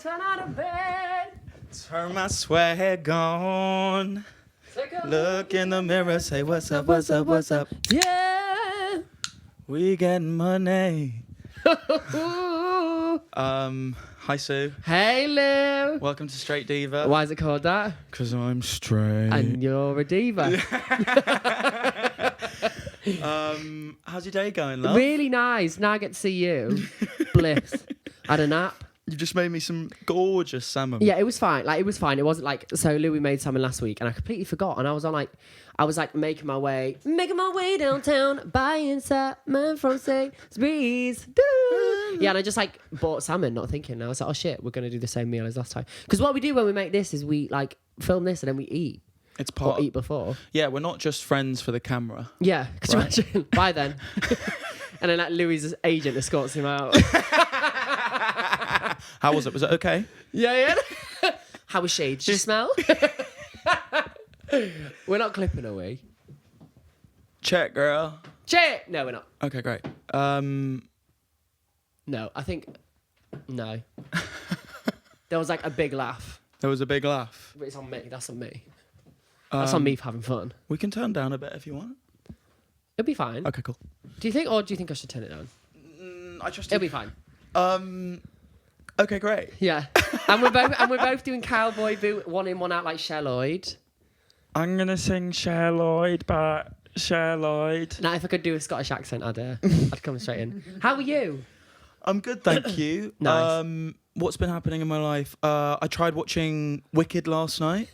turn out of bed. Turn my swag on. Take a Look in the mirror, say what's up, what's up, what's up. Yeah. We get money. Hi Sue. Hey, Lou. Welcome to Straight Diva. Why is it called that? Because I'm straight. And you're a diva. How's your day going, love? Really nice. Now I get to see you. Bliss. Had a nap. You just made me some gorgeous salmon. Yeah, it was fine. It was fine. It wasn't like, so Louis made salmon last week and I completely forgot. And I was making my way downtown, buying salmon from Sainsbury's. Yeah, and I just bought salmon, not thinking. And I was like, oh shit, we're going to do the same meal as last time. Because what we do when we make this is we film this and then we eat. It's part. Or eat before. Yeah, we're not just friends for the camera. Yeah, could Right. you imagine? Bye then. And then Louis' agent escorts him out. How was it? Was it okay? Yeah. How was she? Did you smell? We're not clipping, are we? Check, girl. Check! No, we're not. Okay, great. No, I think... No. There was a big laugh. There was a big laugh. But it's on me. That's on me. That's on me for having fun. We can turn down a bit if you want. It'll be fine. Okay, cool. Do you think I should turn it down? I trust It'll you. be fine. Okay, great. Yeah. and we're both doing cowboy boot, one in, one out like Cher Lloyd. I'm gonna sing Cher Lloyd, but Cher Lloyd. Now, if I could do a Scottish accent, I'd come straight in. How are you? I'm good, thank you. Nice. What's been happening in my life? I tried watching Wicked last night.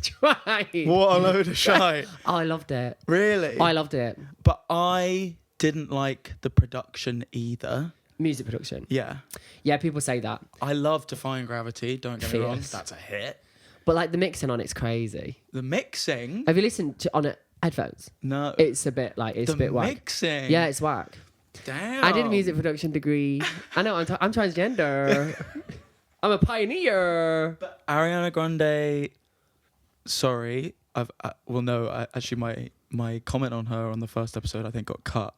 Try. What a load of shite. Oh, I loved it. Really? I loved it. But I didn't like the production either. Music production. Yeah. Yeah, people say that. I love Defying Gravity, don't get me wrong. Fierce. That's a hit. But the mixing on it's crazy. The mixing? Have you listened to on it headphones? No. It's a bit it's a bit The whack. mixing? Yeah, it's whack. Damn. I did a music production degree. I know, I'm transgender. I'm a pioneer. But Ariana Grande, sorry, actually my comment on her on the first episode I think got cut,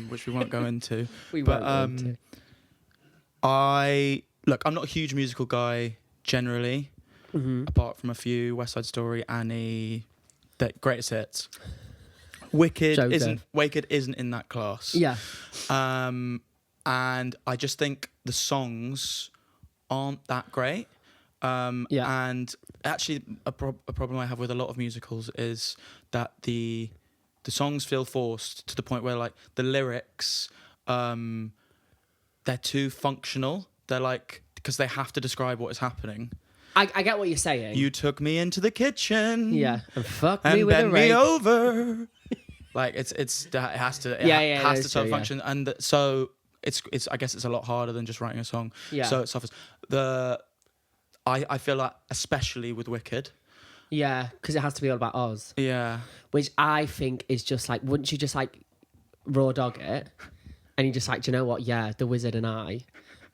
which we won't go into. We won't go into. I'm not a huge musical guy generally, apart from a few, West Side Story, Annie, the greatest hits. Wicked isn't in that class. Yeah. And I just think the songs aren't that great. Yeah. And actually, a problem I have with a lot of musicals is that the songs feel forced to the point where the lyrics, they're too functional. They're because they have to describe what is happening. I get what you're saying. You took me into the kitchen. Yeah. And fuck And me with a bend me rape. over. It has to so true, function, and so it's I guess it's a lot harder than just writing a song. Yeah. So it suffers. I feel like especially with Wicked. Yeah, because it has to be all about Oz. Yeah. Which I think is just wouldn't you just raw dog it, and you just do you know what? Yeah, the wizard and I.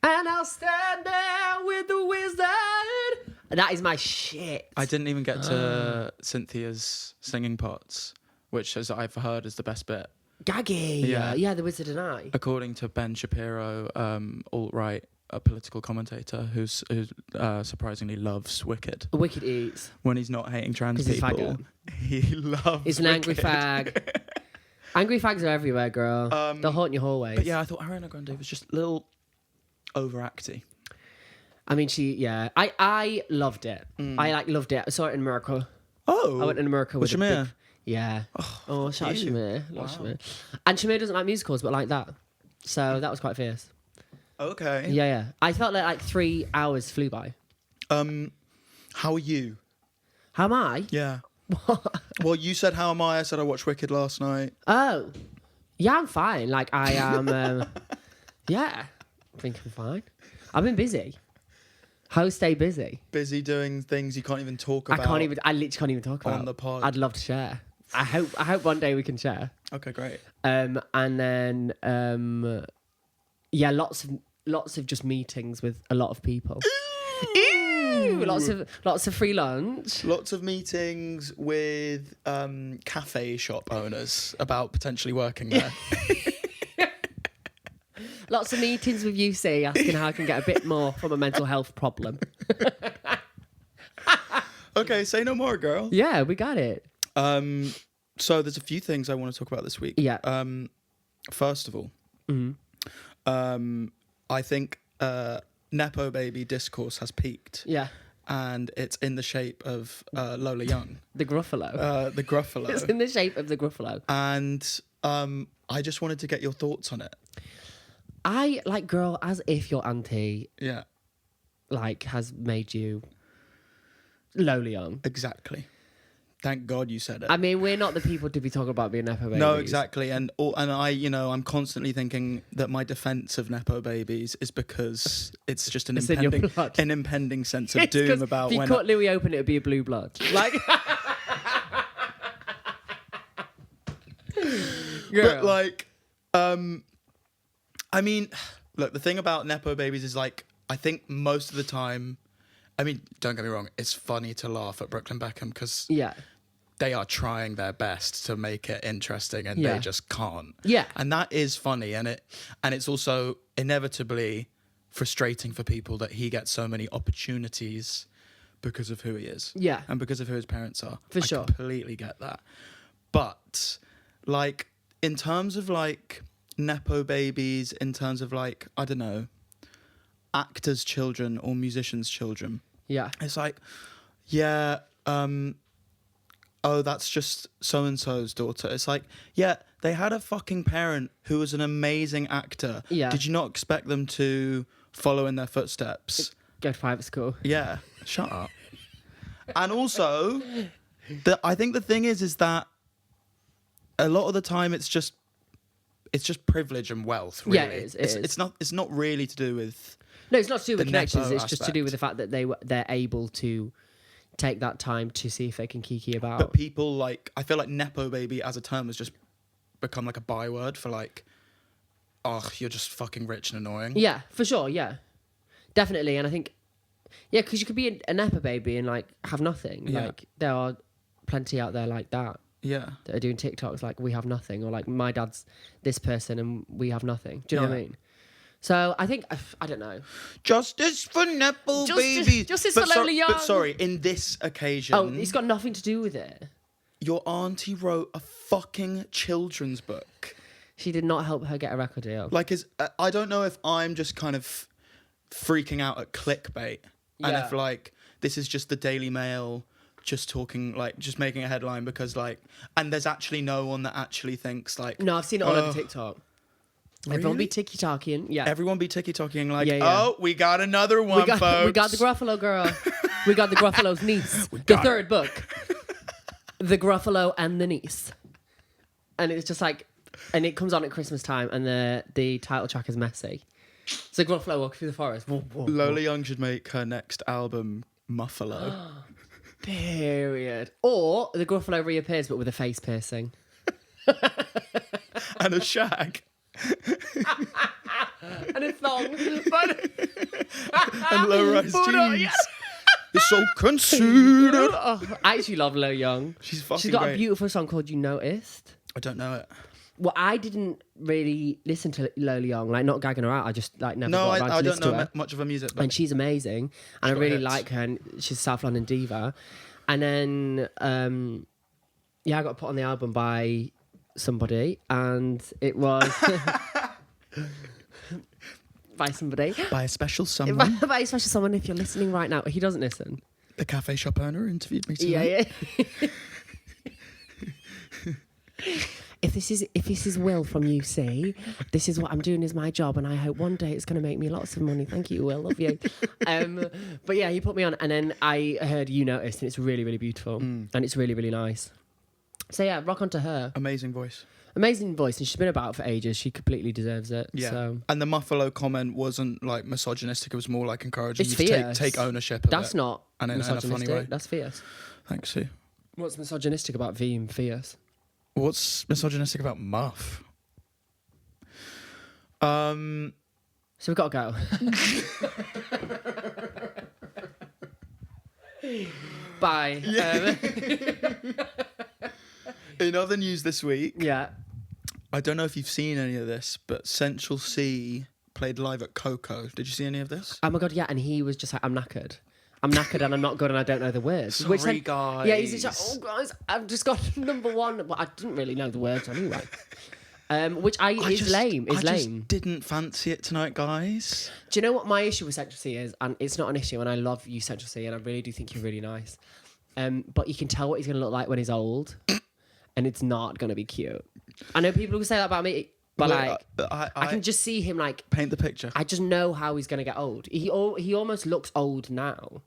And I'll stand there with the wizard. That is my shit. I didn't even get to Cynthia's singing parts, which, as I've heard, is the best bit. Gaggy. Yeah, the wizard and I. According to Ben Shapiro, alt-right, a political commentator who surprisingly loves Wicked. Wicked eats. When he's not hating trans 'Cause he's people, he loves He's an angry fag. Angry fags are everywhere, girl. They'll haunt your hallways. But yeah, I thought Ariana Grande was just a little overacty. I mean, I loved it. I loved it. I saw it in America. Oh. I went in America with Shamir? big... Yeah. Oh, shout out you. Shamir. Wow. Love Shamir. And Shamir doesn't like musicals, but like that. So that was quite fierce. Okay. Yeah. I felt like 3 hours flew by. How are you? How am I? Yeah. Well, you said how am I? I said I watched Wicked last night. Oh. Yeah, I'm fine. I am... yeah. I think I'm fine. I've been busy. How stay busy? Busy doing things you can't even talk about. I literally can't even talk about on the pod. I'd love to share. I hope one day we can share. Okay, great. And then lots of just meetings with a lot of people. Ooh, lots of free lunch. Lots of meetings with cafe shop owners about potentially working there. Lots of meetings with UC asking how I can get a bit more from a mental health problem. Okay, say no more, girl. Yeah, we got it. So there's a few things I want to talk about this week. Yeah. First of all, I think nepo baby discourse has peaked. Yeah. And it's in the shape of Lola Young. The Gruffalo. The Gruffalo. It's in the shape of the Gruffalo. And I just wanted to get your thoughts on it. I like, girl, as if your auntie, Yeah. like, has made you Lola Young. Exactly. Thank God you said it. I mean, we're not the people to be talking about being nepo babies. No, exactly. And I, I'm constantly thinking that my defense of nepo babies is because it's just an impending sense of doom about when... If you cut Louis open, it would be a blue blood. Like... But, like, I mean, look, the thing about nepo babies is, like, I think most of the time... I mean, don't get me wrong, it's funny to laugh at Brooklyn Beckham because they are trying their best to make it interesting and they just can't. Yeah. And that is funny, and it's also inevitably frustrating for people that he gets so many opportunities because of who he is. Yeah. And because of who his parents are. For sure. I completely get that. But, like, in terms of, like, nepo babies, in terms of, like, I don't know, actors' children or musicians' children. Yeah. It's like, oh, that's just so-and-so's daughter. It's like, yeah, they had a fucking parent who was an amazing actor. Yeah. Did you not expect them to follow in their footsteps? Go to private school. Yeah. Shut up. And also, I think the thing is that a lot of the time it's just privilege and wealth, really. Yeah, it is. It's not really to do with... No, it's not to do with the connections. nepo It's just to do with the fact that they're able to take that time to see if they can kiki about. But people, like, I feel like nepo baby as a term has just become like a byword for, like, oh, you're just fucking rich and annoying. Yeah, for sure. Yeah, definitely. And I think, yeah, because you could be a nepo baby and, like, have nothing. Yeah. Like, there are plenty out there like that. Yeah. That are doing TikToks like, we have nothing, or like, my dad's this person and we have nothing. Do you know what I mean? So I think, I don't know. Justice for nepo babies. Justice for Lola Young. But sorry, in this occasion... Oh, it's got nothing to do with it. Your auntie wrote a fucking children's book. She did not help her get a record deal. Like, I don't know if I'm just kind of freaking out at clickbait. And if, like, this is just the Daily Mail just talking, like, just making a headline because, like... And there's actually no one that actually thinks, like... No, I've seen it all over TikTok. Really? Everyone be tiki-talking, yeah. Everyone be tiki-talking like, oh, we got another one, folks. We got the Gruffalo girl. We got the Gruffalo's niece. The third book. The Gruffalo and the niece. And it's just like, and it comes on at Christmas time and the title track is messy. So Gruffalo walking through the forest. Whoa, whoa, Lola Young should make her next album Muffalo. Period. Or the Gruffalo reappears but with a face piercing. And a shag. And a thong. And low-rise jeans. You're so conceited. I actually love Lo Young. She's fucking She's got great. a beautiful song called You Noticed. I don't know it. Well, I didn't really listen to Lola Young, like, not gagging her out. I just, like, never got around to I listen don't to know her. much of her music. But And she's amazing. And I got really hits. like her. And she's a South London diva. And then, I got put on the album by somebody. And it was... by somebody. by a special someone. By a special someone, if you're listening right now. He doesn't listen. The cafe shop owner interviewed me tonight. Yeah. If this is Will from UC, this is what I'm doing is my job, and I hope one day it's going to make me lots of money. Thank you, Will. Love you. But yeah, he put me on, and then I heard You Noticed, and it's really, really beautiful, and it's really, really nice. So yeah, rock on to her. Amazing voice. Amazing voice, and she's been about for ages. She completely deserves it. Yeah. So. And the Muffalo comment wasn't like misogynistic. It was more like encouraging It's you to fierce. take ownership of That's it. not And in a misogynistic. funny way. That's fierce. Thanks, Sue. What's misogynistic about being fierce? What's misogynistic about Muff? So we've got to go. Bye. In other news this week, Yeah. I don't know if you've seen any of this, but Central C played live at Coco. Did you see any of this? Oh my God, yeah. And he was just like, I'm knackered and I'm not good and I don't know the words. Sorry, guys. Yeah, he's just like, oh guys, I've just got number one. But I didn't really know the words anyway. Is lame. I just didn't fancy it tonight, guys. Do you know what my issue with Central C is? And it's not an issue, and I love you, Central C, and I really do think you're really nice. But you can tell what he's going to look like when he's old, and it's not going to be cute. I know people who say that about me, but I can just see him like... Paint the picture. I just know how he's going to get old. He almost looks old now.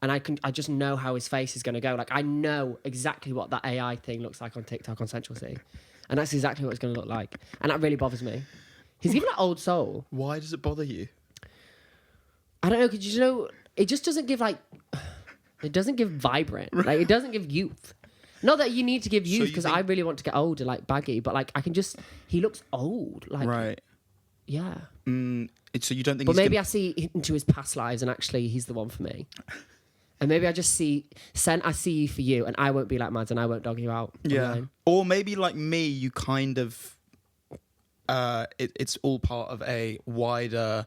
And I just know how his face is going to go. Like, I know exactly what that AI thing looks like on TikTok on Central C. And that's exactly what it's going to look like. And that really bothers me. He's given an old soul. Why does it bother you? I don't know, because it just doesn't give, like... It doesn't give vibrant. Like, it doesn't give youth. Not that you need to give youth, because I really want to get older, like baggy. But, like, I can just... He looks old. Like, right. Yeah. So you don't think But maybe I see into his past lives and actually he's the one for me. And maybe I just see you for you, and I won't be like Mads, and I won't dog you out. Yeah. Online. Or maybe like me, you kind of, it's all part of a wider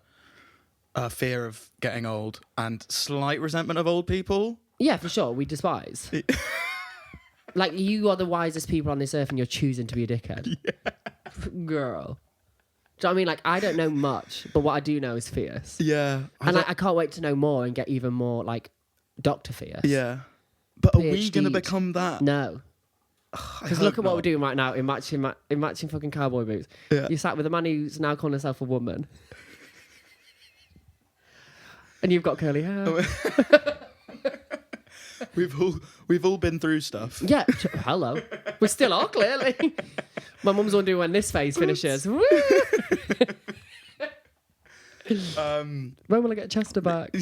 fear of getting old and slight resentment of old people. Yeah, for sure. We despise. Like, you are the wisest people on this earth, and you're choosing to be a dickhead. Yeah. Girl. Do you know what I mean? Like, I don't know much, but what I do know is fierce. Yeah. And I can't wait to know more and get even more, like, Dr. Fierce. Yeah. But are we PhD. going to become that? No. Because look at what we're doing right now in matching fucking cowboy boots. Yeah. You sat with a man who's now calling himself a woman. And you've got curly hair. We've all been through stuff. Yeah. Hello. We still are, clearly. My mum's wondering when this phase finishes. Woo! When will I get Chester back?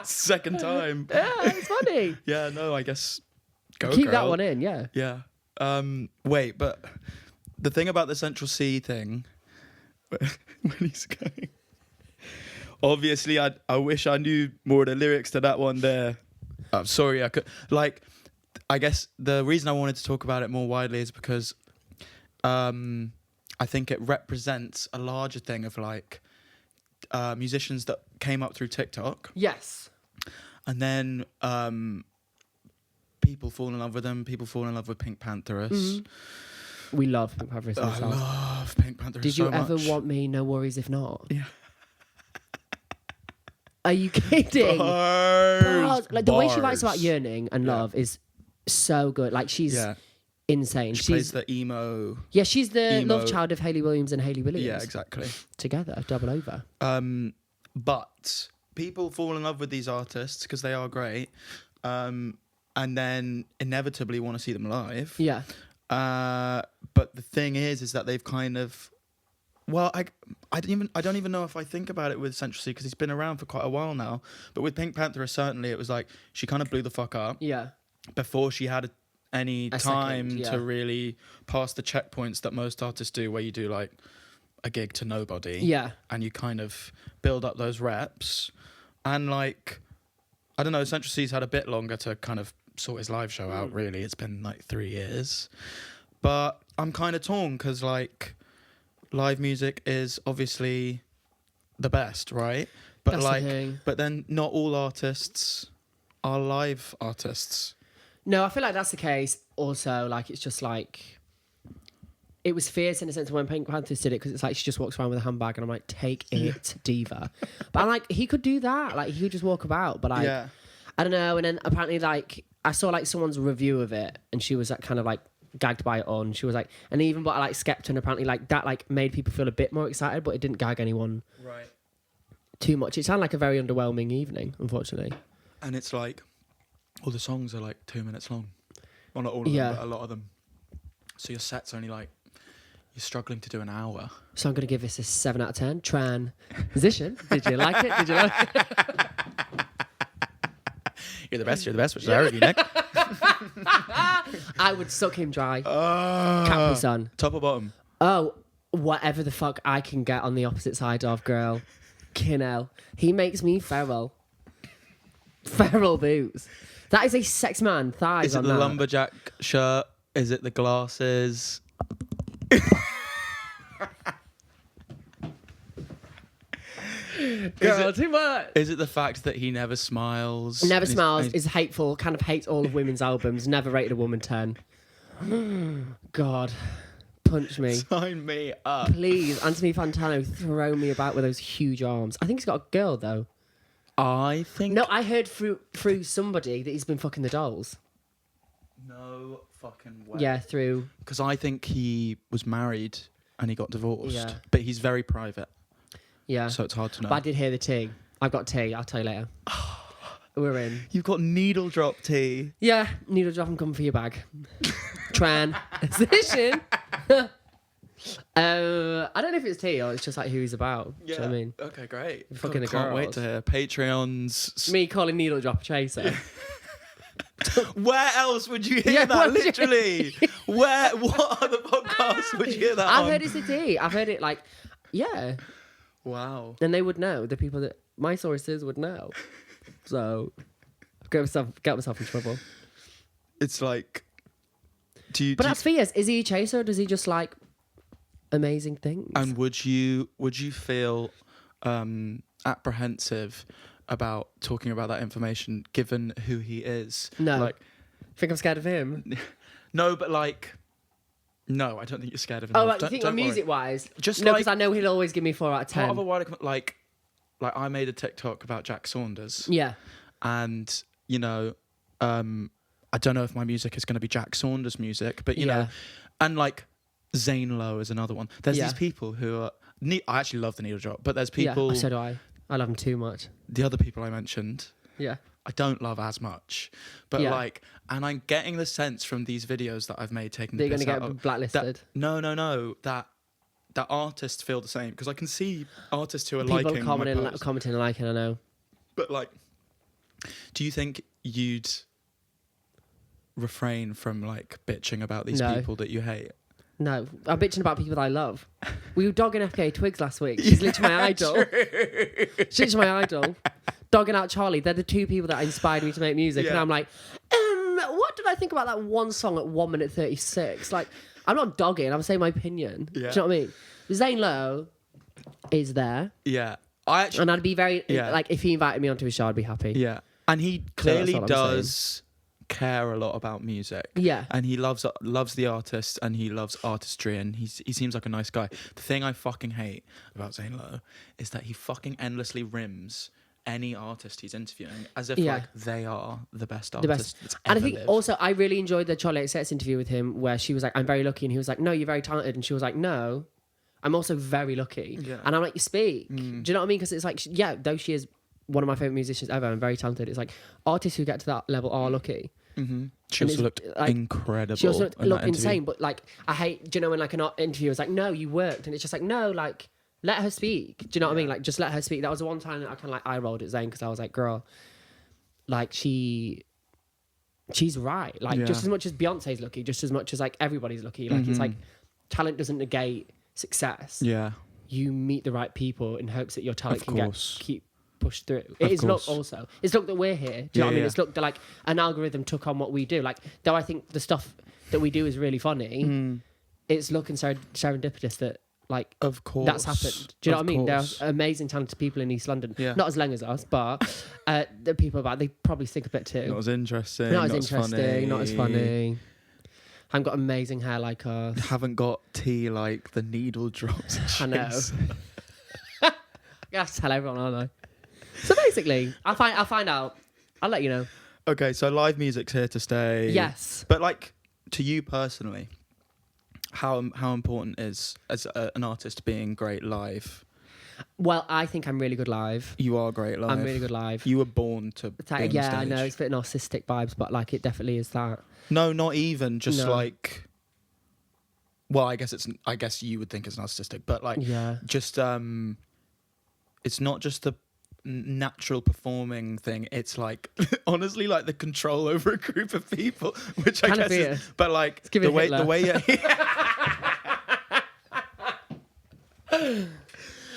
Second time. Yeah, it's funny. Yeah, no, I guess go Keep girl. that one in, yeah. Yeah. Wait, but the thing about the Central C thing, when he's going... Obviously, I wish I knew more of the lyrics to that one there. I'm sorry, I could... Like, I guess the reason I wanted to talk about it more widely is because I think it represents a larger thing of, like, musicians that came up through TikTok. Yes. And then people fall in love with them. People fall in love with Pink Pantheress. Mm-hmm. We love Pink Pantheress. I love Pink Pantheress. Did you ever want me? No worries if not. Yeah. Are you kidding? Bars. Like the way she writes about yearning and love is so good. Like she's insane. She plays the emo. Yeah, she's the love child of Hayley Williams and Hayley Williams. Yeah, exactly. Together, double over. But people fall in love with these artists because they are great, and then inevitably want to see them live. Yeah. But the thing is that they've kind of, well, I don't even know if I think about it with Central C because he's been around for quite a while now. But with Pink Pantheress, certainly it was like she kind of blew the fuck up. Yeah. Before she had any time second, to really pass the checkpoints that most artists do, where you do like a gig to nobody. Yeah. And you kind of build up those reps. And like, I don't know, Central C's had a bit longer to kind of sort his live show out, really. It's been like 3 years. But I'm kind of torn because like live music is obviously the best, right? But That's like, the thing. but then not all artists are live artists. No, I feel like that's the case. Also, like it's just like it was fierce in a sense when Pink Panthers did it because it's like she just walks around with a handbag and I'm like, take it, diva. But I'm like, he could do that. Like he could just walk about. But like, I don't know. And then apparently, like I saw like someone's review of it and she was like kind of like gagged by it on. She was like, and even but like Skepta and apparently like that like made people feel a bit more excited, but it didn't gag anyone too much. It sounded like a very underwhelming evening, unfortunately. And it's like all the songs are like 2 minutes long. Well, not all of them, but a lot of them. So your set's only like, you're struggling to do an hour. So I'm going to give this a 7 out of 10. Transition. Did you like it? Did you like it? You're the best, which is our Nick. I would suck him dry. Capri Sun. Top or bottom? Oh, whatever the fuck I can get on the opposite side of, girl. Kinno. He makes me feral. Feral boots. That is a sex man. Thighs Is it on the that. lumberjack shirt? Is it the glasses? Girl, too much. Is it the fact that he never smiles? Never And smiles, he's- is hateful, kind of hates all of women's albums, never rated a woman 10. God, punch me. Sign me up. Please, Anthony Fantano, throw me about with those huge arms. I think he's got a girl, though. I think... No, I heard through somebody that he's been fucking the dolls. No fucking way. Yeah, through... Because I think he was married and he got divorced. Yeah. But he's very private. Yeah. So it's hard to know. But I did hear the tea. I've got tea, I'll tell you later. We're in. You've got needle drop tea. Yeah, needle drop and come for your bag. Transition. I don't know if it's tea or it's just like who he's about. Do you know what I mean? Okay, great. Fucking God, the can't wait girls. to hear Patreons. Me calling needle drop a chaser. Where else would you hear Yeah, that? what- Literally. What other podcasts would you hear that I've on? heard it's a tea. I've heard it like, yeah. Wow. Then they would know. The people that my sources would know. So, get myself in trouble. It's like, do But you, that's Fias. Is he a chaser or does he just like amazing things? and would you feel apprehensive about talking about that information given who he is? No. Like, Think I'm scared of him? no, but like, no, I don't think you're scared of him. Oh, like, you think Don't worry. music wise? Just no, like- because I know he'll always give me 4 out of 10. Part of a wider, like I made a TikTok about Jack Saunders. Yeah. And you know, I don't know if my music is going to be Jack Saunders music, but you know, and like Zane Lowe is another one. There's these people who are. I actually love the needle drop, but there's people. Yeah, so do I. I love him too much. The other people I mentioned, Yeah. I don't love as much, but Yeah. like, and I'm getting the sense from these videos that I've made taking They're the going to piss get out of, blacklisted. that, no, that artists feel the same because I can see artists who are People liking commenting, my post. commenting and liking, I know. But like, do you think you'd refrain from like bitching about these No. people that you hate? No, I'm bitching about people that I love. We were dogging FKA Twigs last week. She's literally my idol. She's literally my idol. Dogging out Charlie. They're the 2 people that inspired me to make music. And Yeah. I'm like, what did I think about that one song at 1 minute 36? Like, I'm not dogging. I'm saying my opinion. Do you Yeah. know what I mean? Zane Lowe is there. Yeah, I actually. And I'd be very, Yeah. like, if he invited me onto his show, I'd be happy. Yeah, and he clearly all I'm does care a lot about music. Yeah. And he loves the artist and he loves artistry and he seems like a nice guy. The thing I fucking hate about Zane Lowe is that he fucking endlessly rims any artist he's interviewing as if Yeah. like they are the best The artist best. that's And I ever think lived. also I really enjoyed the Charlie XCX interview with him where she was like, I'm very lucky. And he was like, no, you're very talented. And she was like, no, I'm also very lucky. Yeah. And I'm like, you speak. Do you know what I mean? Because it's like, yeah, though she is one of my favourite musicians ever and very talented, it's like artists who get to that level are lucky. She and also it's, looked like, incredible. She also in that looked interview. insane, but like, I hate, do you know when like an interviewer was like, no, you worked. And it's just like, no, like, let her speak. Do you know what I mean? Like, just let her speak. That was the one time that I kind of like eye rolled at Zayn because I was like, girl, like she's right. Like just as much as Beyonce's lucky, just as much as like everybody's lucky. Like it's like talent doesn't negate success. Yeah. You meet the right people in hopes that your talent Of can course. keep pushed through. It is luck also. It's luck that we're here. Do you know what I mean? Yeah. It's luck that like an algorithm took on what we do. Like though I think the stuff that we do is really funny, it's luck and serendipitous that like Of course. that's happened. Do you know Of what I mean? course. There are amazing talented people in East London. Yeah. Not as long as us, but the people about they probably stink a bit too. Not as interesting. Not as not interesting. funny. Not as funny. Haven't got amazing hair like us. Haven't got tea like the needle drops. I know. I have to tell everyone, aren't I? So basically, I'll find out. I'll let you know. Okay, so live music's here to stay. Yes. But like to you personally, how important is as an artist being great live? Well, I think I'm really good live. You are great live. I'm really good live. You were born to It's be like, on yeah, stage. I know it's a bit narcissistic vibes, but like it definitely is that. No, not even. Just No. like. Well, I guess you would think it's narcissistic, but like, Yeah. just it's not just the natural performing thing. It's like honestly, like the control over a group of people, which I Kind guess of is. But like give it the way Hitler.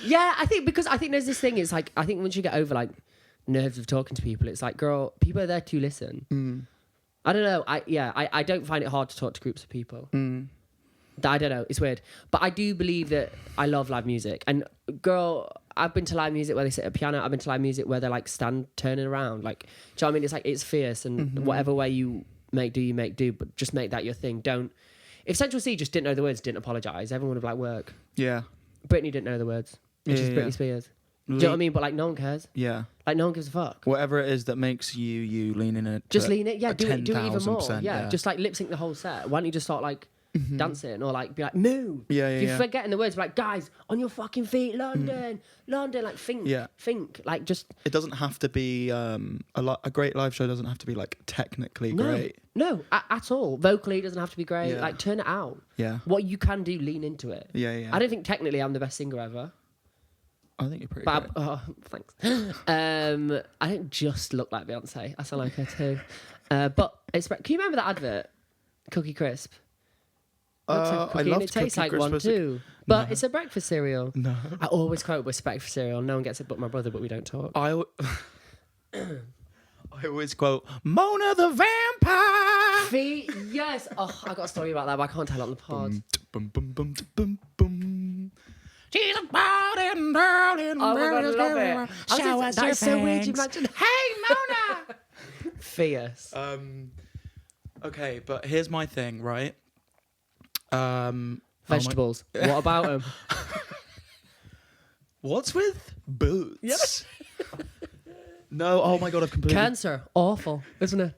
Yeah, I think there's this thing. It's like I think once you get over like nerves of talking to people, it's like, girl, people are there to listen. I don't know. I don't find it hard to talk to groups of people. I don't know. It's weird. But I do believe that I love live music. And girl, I've been to live music where they sit at a piano. I've been to live music where they're like stand turning around. Like, do you know what I mean? It's like, it's fierce. And whatever way you make do. But just make that your thing. Don't. If Central C just didn't know the words, didn't apologise, everyone would have like work. Yeah. Britney didn't know the words. And she's Britney Spears. Do you know what I mean? But like, no one cares. Yeah. Like, no one gives a fuck. Whatever it is that makes you lean in it. Just lean it. Yeah, do it even more. Yeah. Just like lip sync the whole set. Why don't you just start like dancing or like be like, move? Yeah, if you're forgetting the words, be like, guys, on your fucking feet, London, London, like think. Yeah. Think. Like just. It doesn't have to be a great live show doesn't have to be like technically great. No, at all. Vocally, it doesn't have to be great. Yeah. Like turn it out. Yeah. What you can do, lean into it. Yeah. I don't think technically I'm the best singer ever. I think you're pretty But great. thanks. I don't just look like Beyonce. I sound like her too. But can you remember that advert? Cookie Crisp. Looks like a cookie I and loved it tastes Cookie like Crisp one as a- too. But No. it's a breakfast cereal. No. I always quote respect for cereal. No one gets it but my brother, but we don't talk. I always quote Mona the Vampire. Yes. Oh, I got a story about that, but I can't tell it on the pod. She's a bald and girl in Oh my God, I love it. Show us your That's so weird. You fangs. imagine, hey, Mona! Fierce. Okay, but here's my thing, right? Vegetables. What about them? What's with boots? No, oh my God, I've completely... Cancer. Awful, isn't it?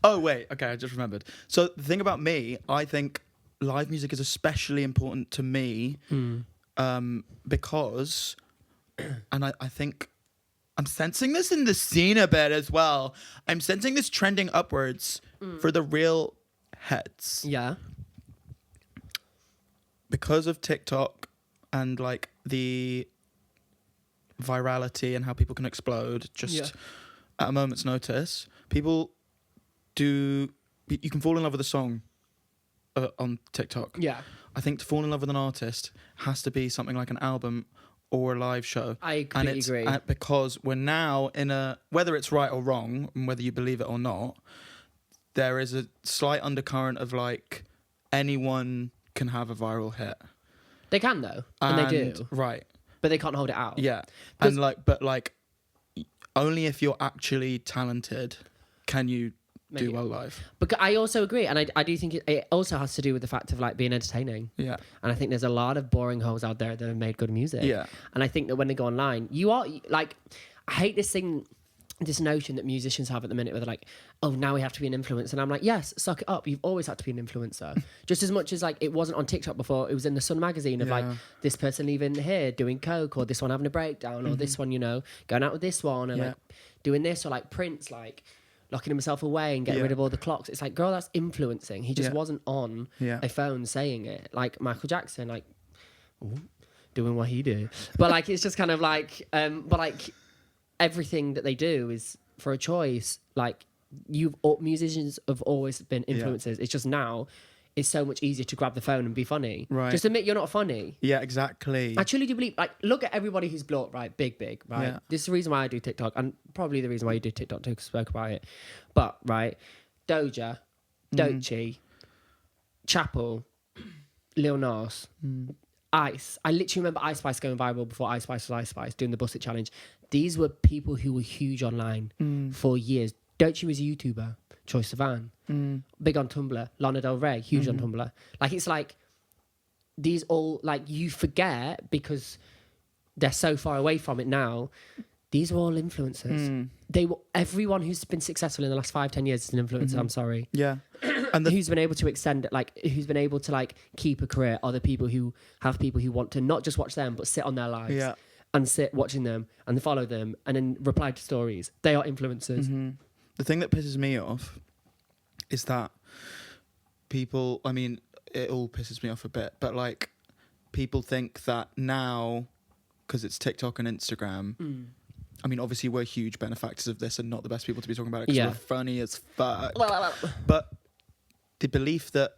Oh, wait, okay, I just remembered. So the thing about me, I think live music is especially important to me because, and I think I'm sensing this in the scene a bit as well. I'm sensing this trending upwards for the real heads. Yeah. Because of TikTok and like the virality and how people can explode just at a moment's notice, you can fall in love with a song on TikTok. Yeah. I think to fall in love with an artist has to be something like an album or a live show. I completely agree. Because we're now in whether it's right or wrong, and whether you believe it or not, there is a slight undercurrent of like anyone can have a viral hit. They can though, and they do. Right. But they can't hold it out. Yeah. And but only if you're actually talented can you do well live. But I also agree, and I do think it also has to do with the fact of like being entertaining. Yeah. And I think there's a lot of boring hoes out there that have made good music. Yeah. And I think that when they go online, you are like, I hate this notion that musicians have at the minute where they're like, oh, now we have to be an influencer. And I'm like, yes, suck it up. You've always had to be an influencer. Just as much as like it wasn't on TikTok before, it was in the Sun magazine of like this person leaving here doing coke, or this one having a breakdown, or this one, going out with this one, and like doing this, or like Prince like locking himself away and getting rid of all the clocks. It's like, girl, that's influencing. He just wasn't on a phone saying it. Like Michael Jackson, like doing what he did. But like it's just kind of like but like everything that they do is for a choice. Like musicians have always been influencers. It's just now it's so much easier to grab the phone and be funny. Right. Just admit you're not funny. Yeah, exactly. I truly do believe, like, look at everybody who's blown up, right? Big, right? Yeah. This is the reason why I do TikTok, and probably the reason why you do TikTok too, because I spoke about it. But, right, Doja, Doechii, Chapel, Lil Nas, Ice. I literally remember Ice Spice going viral before Ice Spice was Ice Spice, doing the Bust It Challenge. These were people who were huge online for years. Doechii was a YouTuber. Troye Sivan, big on Tumblr. Lana Del Rey, huge on Tumblr. Like, it's like, these all, like, you forget because they're so far away from it now. These were all influencers. They were, everyone who's been successful in the last 5-10 years is an influencer, I'm sorry. Yeah. And who's been able to extend it, like, who's been able to, like, keep a career are the people who have people who want to not just watch them, but sit on their lives. Yeah. And sit watching them and follow them and then reply to stories. They are influencers. The thing that pisses me off is that people, I mean, it all pisses me off a bit, but like people think that now, because it's TikTok and Instagram, I mean, obviously we're huge benefactors of this and not the best people to be talking about it because we're funny as fuck. But the belief that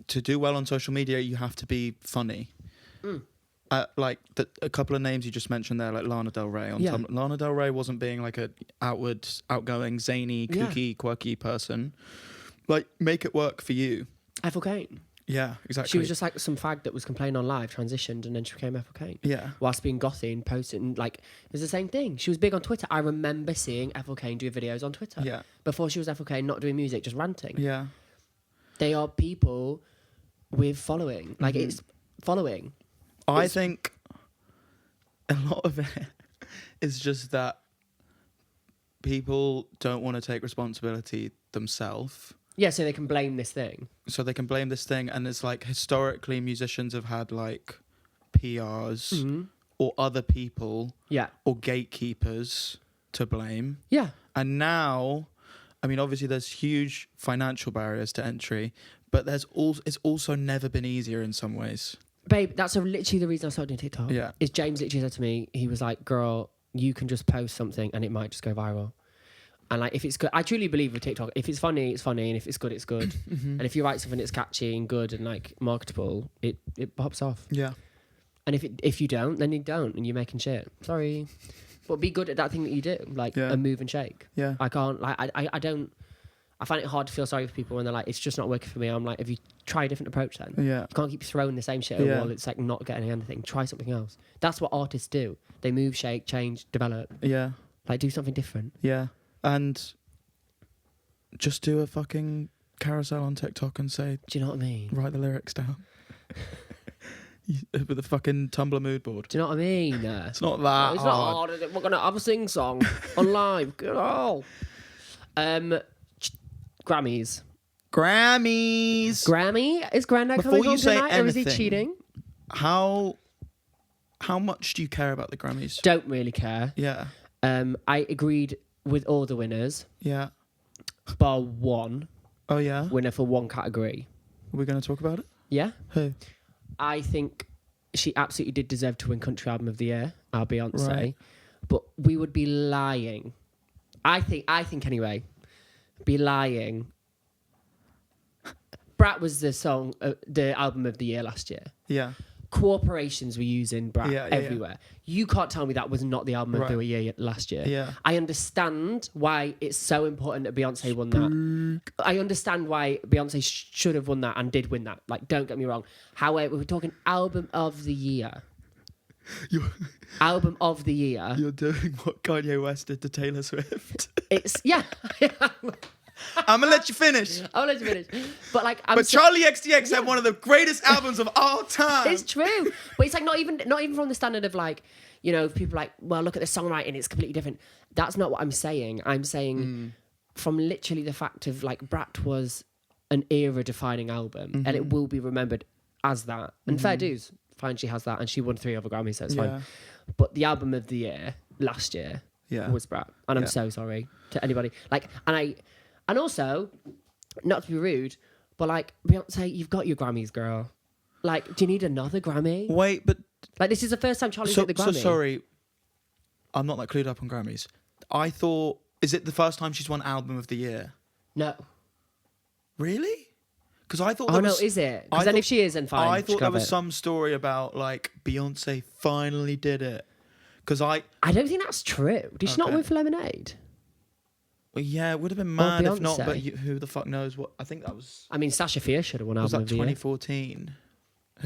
to do well on social media, you have to be funny. Like a couple of names you just mentioned there, like Lana Del Rey on Tumblr. Lana Del Rey wasn't being like a outgoing, zany, kooky, quirky person. Like, make it work for you. Ethel Cain. Yeah, exactly. She was just like some fag that was complaining on live, transitioned, and then she became Ethel Cain. Yeah. Whilst being gothy and posting, like, it was the same thing. She was big on Twitter. I remember seeing Ethel Cain do videos on Twitter. Yeah. Before she was Ethel Cain, not doing music, just ranting. Yeah. They are people with following. Like, it's following. I think a lot of it is just that people don't want to take responsibility themselves. Yeah, so they can blame this thing. So they can blame this thing, and it's like historically musicians have had like PRs or other people or gatekeepers to blame. Yeah. And now, I mean, obviously there's huge financial barriers to entry, but it's also never been easier in some ways. Babe, that's literally the reason I started doing TikTok. Yeah. Is James literally said to me, he was like, girl, you can just post something and it might just go viral. And like, if it's good, I truly believe with TikTok, if it's funny, it's funny. And if it's good, it's good. And if you write something that's catchy and good and like marketable, it pops off. Yeah. And if you don't, then you don't and you're making shit. Sorry. But be good at that thing that you do, like a move and shake. Yeah. I can't, like, I don't, I find it hard to feel sorry for people when they're like, it's just not working for me. I'm like, if you try a different approach then. Yeah. You can't keep throwing the same shit at a wall. It's like not getting anything. Try something else. That's what artists do. They move, shake, change, develop. Yeah. Like, do something different. Yeah. And just do a fucking carousel on TikTok and say, Do you know what I mean? write the lyrics down. With a fucking Tumblr mood board. Do you know what I mean? It's not that It's hard. not hard, is it? We're going to have a sing-song on live. Good old. Grammys. Grammy? Is Grandad Before coming you home say tonight or is he anything, cheating? How much do you care about the Grammys? Don't really care. Yeah. I agreed with all the winners, Yeah. bar one Oh, yeah? winner for one category. Are we going to talk about it? Yeah? Who? I think she absolutely did deserve to win Country Album of the Year, our Beyonce. Right. But we would be lying. I think anyway, be lying. Brat was the album of the year last year. Yeah. Corporations were using Brat Yeah, everywhere. You can't tell me that was not the album of the year last year. Yeah. I understand why it's so important that Beyonce won that. I understand why Beyonce should have won that and did win that. Like, don't get me wrong. However, we're talking album of the year. Album of the year. You're doing what Kanye West did to Taylor Swift. It's, yeah. I'm going to let you finish. I'll let you finish. But like, Charlie XCX had one of the greatest albums of all time. It's true. But it's like not even from the standard of like, you know, people like, well, look at the songwriting, it's completely different. That's not what I'm saying. I'm saying from literally the fact of like Brat was an era-defining album and it will be remembered as that. And fair dues, fine, she has that, and she won 3 other Grammys, so it's fine. But the album of the year last year was Brat, and I'm so sorry to anybody. Like, and also, not to be rude, but like, Beyonce, you've got your Grammys, girl. Like, do you need another Grammy? Wait, but... Like, this is the first time Charlie's hit the Grammy. So sorry, I'm not that clued up on Grammys. I thought... Is it the first time she's won Album of the Year? No. Really? Because I thought... Oh, no, is it? Because then if she is, then fine. I thought there was some story about, like, Beyonce finally did it. Because I don't think that's true. Did she not win for Lemonade? Well, yeah, it would have been mad if not, Beyonce. but who the fuck knows what... I think that was... I mean, Sasha Fierce should have won Was Album that of the Year. 2014?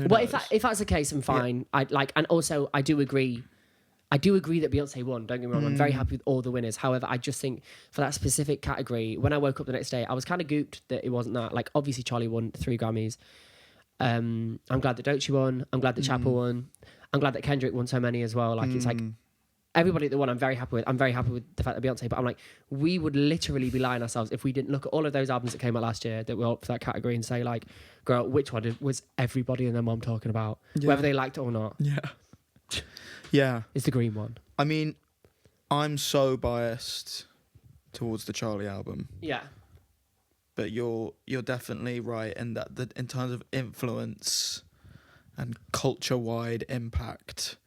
Well, if that's the case, I'm fine. And also I do agree that Beyonce won. Don't get me wrong. I'm very happy with all the winners. However, I just think for that specific category, when I woke up the next day, I was kind of gooped that it wasn't that. Like, obviously Charlie won 3 Grammys. I'm glad that Doechii won. I'm glad that Chapel won. I'm glad that Kendrick won so many as well. Like, it's like everybody that won, I'm very happy with. I'm very happy with the fact that Beyonce, but I'm like, we would literally be lying ourselves if we didn't look at all of those albums that came out last year that were up for that category and say, like, girl, which one was everybody and their mom talking about? Whether they liked it or not. Yeah. Yeah. It's the green one. I mean, I'm so biased towards the Charlie album. Yeah. But you're definitely right in that in terms of influence and culture-wide impact,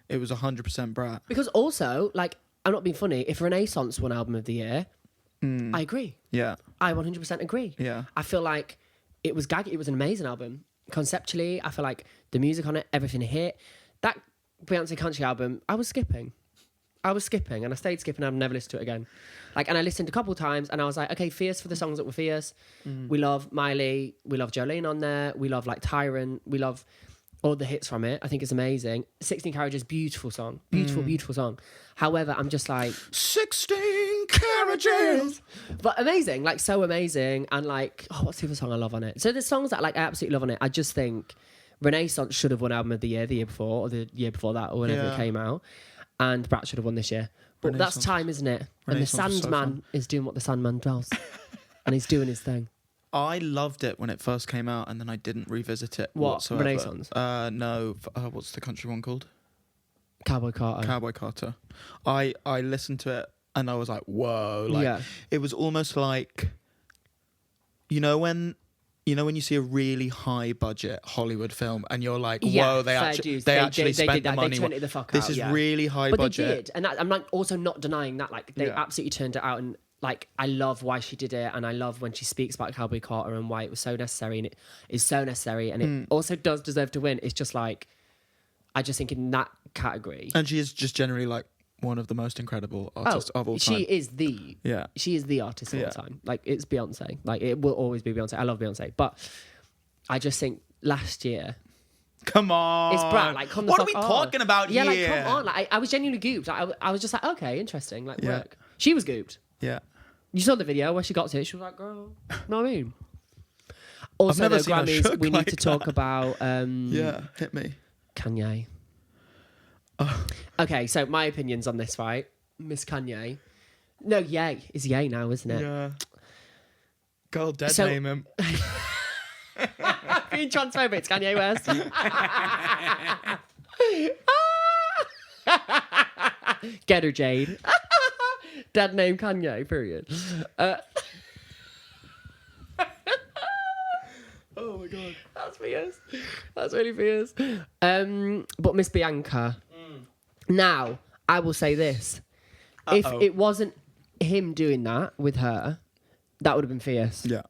it was 100% Brat. Because also, like, I'm not being funny, if Renaissance won Album of the Year, I agree. Yeah. I 100% agree. Yeah. I feel like it was gaggy. It was an amazing album. Conceptually, I feel like the music on it, everything hit. That Beyonce Country album, I was skipping. I was skipping and I stayed skipping and I've never listened to it again. Like, and I listened a couple of times and I was like, okay, fierce for the songs that were fierce. We love Miley. We love Jolene on there. We love like Tyrant. We love all the hits from it. I think it's amazing. 16 Carriages, beautiful song. Beautiful song. However, I'm just like... 16 Carriages! But amazing, like so amazing. And like, oh, what's the other song I love on it? So there's songs that like I absolutely love on it. I just think Renaissance should have won Album of the year before, or the year before that, or whenever it came out. And Brat should have won this year. But that's time, isn't it? And the Sandman is doing what the Sandman does. And he's doing his thing. I loved it when it first came out, and then I didn't revisit it whatsoever. Renaissance? No. What's the country one called? Cowboy Carter. Cowboy Carter. I listened to it, and I was like, whoa. Like, it was almost like, you know when you see a really high budget Hollywood film and you're like, whoa, they actually spent the money. They turned it the fuck this out, is really high but budget. They did, and I'm like also not denying that. Like they absolutely turned it out, and like I love why she did it, and I love when she speaks about Cowboy Carter and why it was so necessary, and it is so necessary, and it also does deserve to win. It's just like, I just think in that category, and she is just generally like one of the most incredible artists of all time. She is the artist of all time. Like it's Beyonce. Like it will always be Beyonce. I love Beyonce, but I just think last year. Come on, it's Brat. Like, come the what fuck are we on. talking about here? Yeah, like come on. Like I was genuinely gooped. Like, I was just like, okay, interesting. Like Yeah. work. She was gooped. Yeah. You saw the video where she got to it. She was like, girl, you know what I mean? Also, never the seen her Grammys, shook we need like to talk that. about Yeah, hit me. Kanye. Oh. Okay, so my opinions on this, right? Miss Kanye. No, Ye. It's Ye now, isn't it? Yeah. Girl, dead So- name him. Being transphobic, it's Kanye West. Get her, Jade. Dead name Kanye, period. Oh my god. That's fierce. That's really fierce. But Miss Bianca. Now, I will say this. If it wasn't him doing that with her, that would have been fierce. Yeah.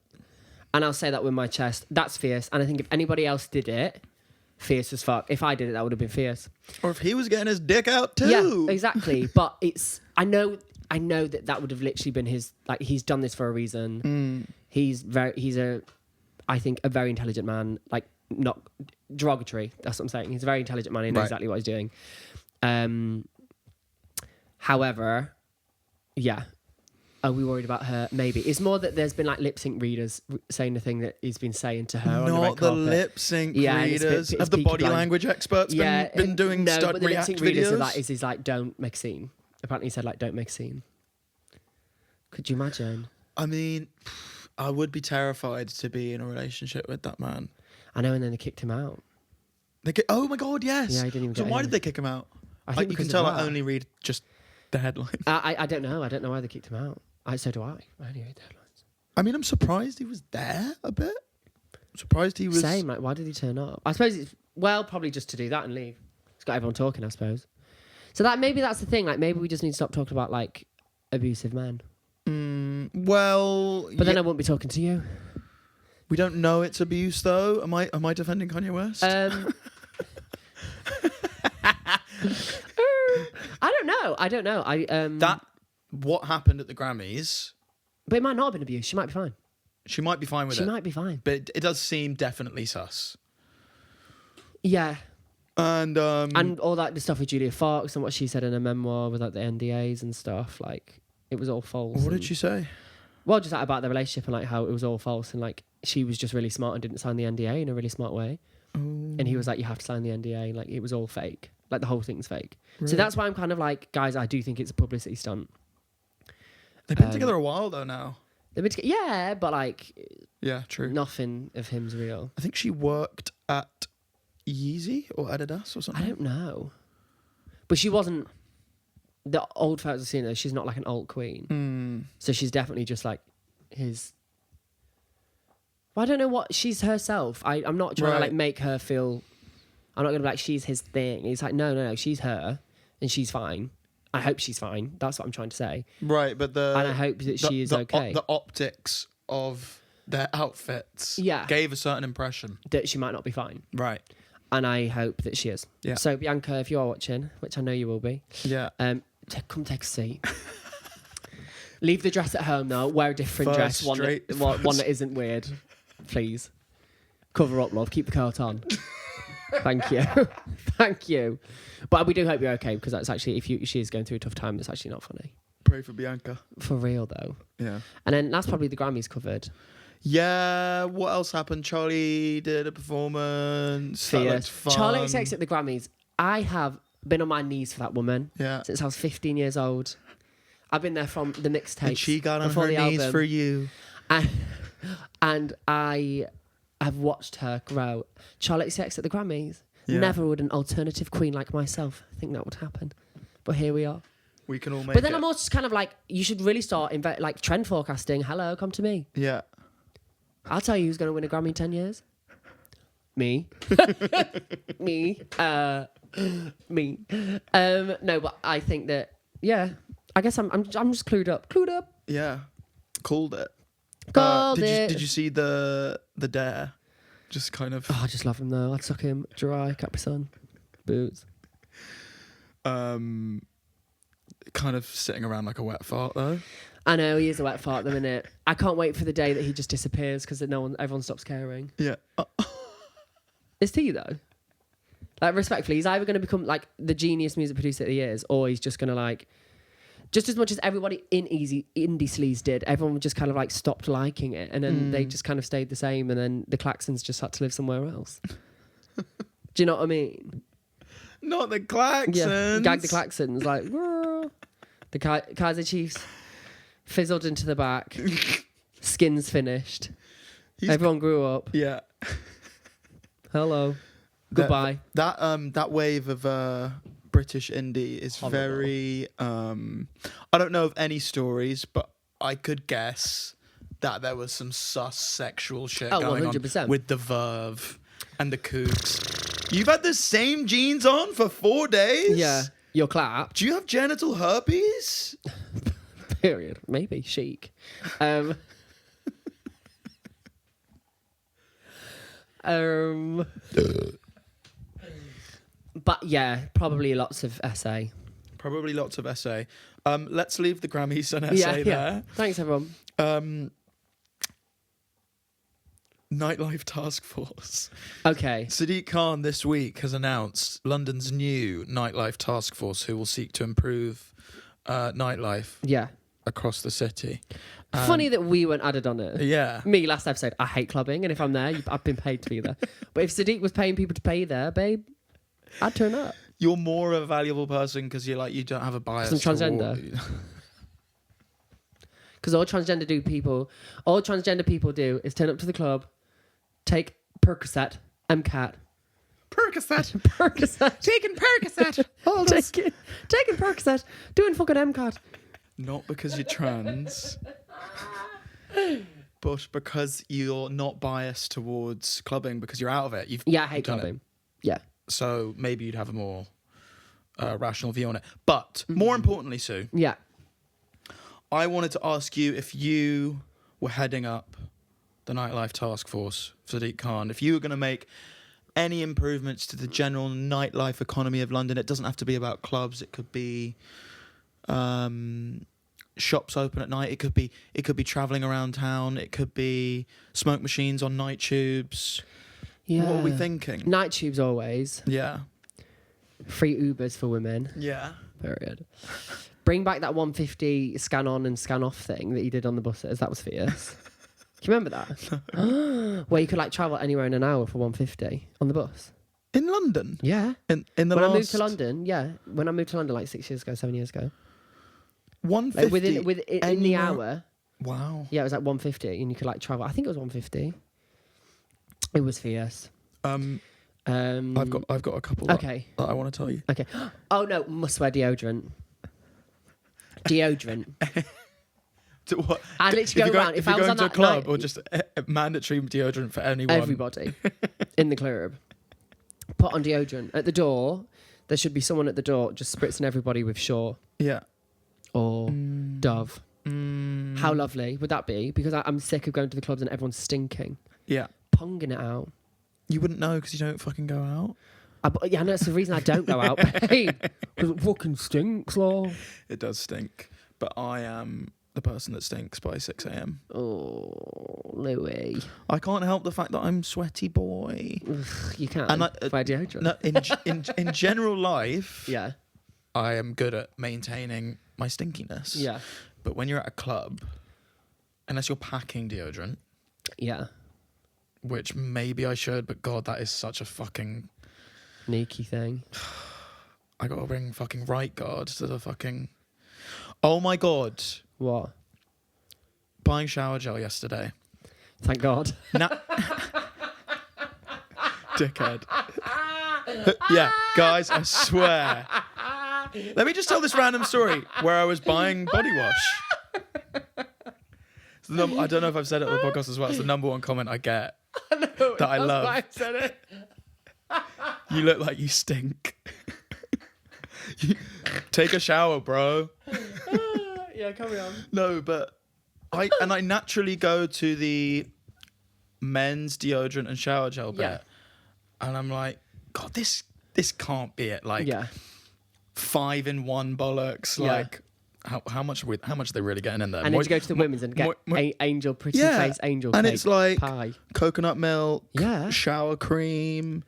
And I'll say that with my chest. That's fierce. And I think if anybody else did it, fierce as fuck. If I did it, that would have been fierce. Or if he was getting his dick out too. Yeah, exactly. But it's... I know that would have literally been his... Like, he's done this for a reason. He's I think, a very intelligent man. Like, not derogatory. That's what I'm saying. He's a very intelligent man. He knows exactly what he's doing. However, yeah. Are we worried about her? Maybe. It's more that there's been like lip sync readers saying the thing that he's been saying to her on the red Not the carpet. lip sync Yeah, readers. it's Have the Peaky body Blinders. language experts been doing no, stud but the lip react sync readers videos? of that is he's like, don't make a scene. Apparently he said like, don't make a scene. Could you imagine? I mean, I would be terrified to be in a relationship with that man. I know, and then they kicked him out. Oh my god, yes. Yeah, he didn't even So get why in. did they kick him out? I think you can because tell of I that. only read just the headline. I don't know. I don't know why they kicked him out. So do I. I only read the headlines. I mean, I'm surprised he was there a bit. I'm surprised he was... Same, like, why did he turn up? I suppose it's, probably just to do that and leave. It's got everyone talking, I suppose. So maybe that's the thing. Like, maybe we just need to stop talking about, like, abusive men. Well... But then I won't be talking to you. We don't know it's abuse, though. Am I defending Kanye West? I don't know. What happened at the Grammys... But it might not have been abuse. She might be fine. She might be fine with it. She might be fine. But it does seem definitely sus. Yeah. And all that the stuff with Julia Fox and what she said in her memoir with like the NDAs and stuff, like it was all false. What did she say? Well, just like, about the relationship and like how it was all false and like she was just really smart and didn't sign the NDA in a really smart way. And he was like, you have to sign the NDA. Like it was all fake. Like the whole thing's fake. Really? So that's why I'm kind of like, guys, I do think it's a publicity stunt. They've been together a while though now. They've been together, yeah, but like, yeah, true. Nothing of him's real. I think she worked at Yeezy or Adidas or something. I don't know, but she wasn't. The old folks have seen her. She's not like an alt queen, so she's definitely just like his. Well, I don't know what she's herself. I'm not trying to like make her feel. I'm not gonna be like she's his thing. It's like no, she's her, and she's fine. I hope she's fine. That's what I'm trying to say. Right, but and I hope that she is okay. The optics of their outfits gave a certain impression that she might not be fine. Right. And I hope that she is. Yeah. So Bianca, if you are watching, which I know you will be, come take a seat. Leave the dress at home though. Wear a different dress. One that isn't weird. Please. Cover up, love. Keep the coat on. Thank you. Thank you. But we do hope you're okay, because that's actually, if she is going through a tough time, that's actually not funny. Pray for Bianca. For real though. Yeah. And then that's probably the Grammys covered. Yeah, what else happened? Charlie did a performance. That looked fun. Charlie XCX at the Grammys. I have been on my knees for that woman since I was 15 years old. I've been there from the mixtape. And she got on her knees for you. And I have watched her grow. Charlie XCX at the Grammys. Yeah. Never would an alternative queen like myself think that would happen. But here we are. We can all make it. But then I'm also just kind of like, you should really start like trend forecasting. Hello, come to me. Yeah. I'll tell you who's going to win a Grammy in 10 years. Me. Me. Me. No, but I think that, yeah, I guess I'm just clued up. Clued up. Yeah. Called it. Called it. Did you see the dare? Just kind of. Oh, I just love him though. I'd suck him dry, Capri Sun, boots. Kind of sitting around like a wet fart though. I know, he is a wet fart at the minute. I can't wait for the day that he just disappears because everyone stops caring. Yeah. It's to you though. Like, respectfully, he's either going to become like the genius music producer that he is, or he's just going to like, just as much as everybody in indie sleaze did, everyone just kind of like stopped liking it, and then they just kind of stayed the same, and then the Klaxons just had to live somewhere else. Do you know what I mean? Not the Klaxons. Yeah, gag the Klaxons, like, the Kaiser Chiefs fizzled into the back, skins finished. Everyone grew up. Yeah. Hello. Goodbye. That wave of British indie is very. I don't know of any stories, but I could guess that there was some sus sexual shit going 100%. on with the Verve and the Kooks. You've had the same jeans on for 4 days. Yeah, you're clapped. Do you have genital herpes? Period. Maybe chic. But yeah, probably lots of essay. Probably lots of essay. Let's leave the Grammys and essay there. Thanks, everyone. Nightlife Task Force. Okay. Sadiq Khan this week has announced London's new Nightlife Task Force, who will seek to improve nightlife across the city. Funny that we weren't added on it. Yeah. Me, last episode, I hate clubbing, and if I'm there, I've been paid to be there. But if Sadiq was paying people to pay there, babe, I'd turn up. You're more of a valuable person because you don't have a bias. I'm transgender. Because all transgender people do is turn up to the club, take Percocet, MCAT. Percocet. Taking Percocet. Taking Percocet. Doing fucking MCAT. Not because you're trans, but because you're not biased towards clubbing because you're out of it. I hate clubbing. Yeah. So maybe you'd have a more rational view on it. But more importantly, Sue. Yeah. I wanted to ask you if you were heading up the Nightlife Task Force, Sadiq Khan, if you were going to make any improvements to the general nightlife economy of London. It doesn't have to be about clubs. It could be shops open at night. It could be travelling around town. It could be smoke machines on night tubes. Yeah. What are we thinking? Night tubes always. Yeah. Free Ubers for women. Yeah. Period. Bring back that 150 scan on and scan off thing that you did on the buses. That was fierce. Do you remember that? Where you could like travel anywhere in an hour for 150 on the bus. In London? Yeah. In the when last... I moved to London, yeah. When I moved to London like 7 years ago. 150 like within the hour. Wow. Yeah, it was like 150 and you could like travel. I think it was 150. It was fierce. I've got a couple that I want to tell you. Okay. Oh no, must wear deodorant. Deodorant. What? I literally go around. If you're going to a club or just a mandatory deodorant for anyone. Everybody in the club. Put on deodorant. At the door, there should be someone at the door just spritzing everybody with Shaw. Yeah. Or Dove. How lovely would that be? Because I'm sick of going to the clubs and everyone's stinking. Yeah. Ponging it out. You wouldn't know because you don't fucking go out. Yeah, no, that's the reason I don't go out, babe. Because it fucking stinks, lol. It does stink. But I am the person that stinks by 6 a.m. Oh, Louis. I can't help the fact that I'm sweaty boy. Ugh, you can't. And Wear deodorant. No, in general life, Yeah. I am good at maintaining my stinkiness. Yeah. But when you're at a club, unless you're packing deodorant, Yeah. which maybe I should, but God, that is such a fucking... Sneaky thing. I gotta bring fucking right guard to the fucking... Oh my God. What? Buying shower gel yesterday. Thank God. Dickhead. Yeah, guys, I swear. Let me just tell this random story where I was buying body wash. I don't know if I've said it on the podcast as well. It's the number one comment I get that I love. Why I said it. You look like you stink. Take a shower, bro. Yeah, carry on. No, but I naturally go to the men's deodorant and shower gel bit. Yeah. And I'm like, God, this can't be it. Like, Yeah. 5-in-1 bollocks. Yeah. Like, how much are they really getting in there? And then you go to the women's and get angel pretty face angel and cake it's like pie. Coconut milk, Yeah. shower cream.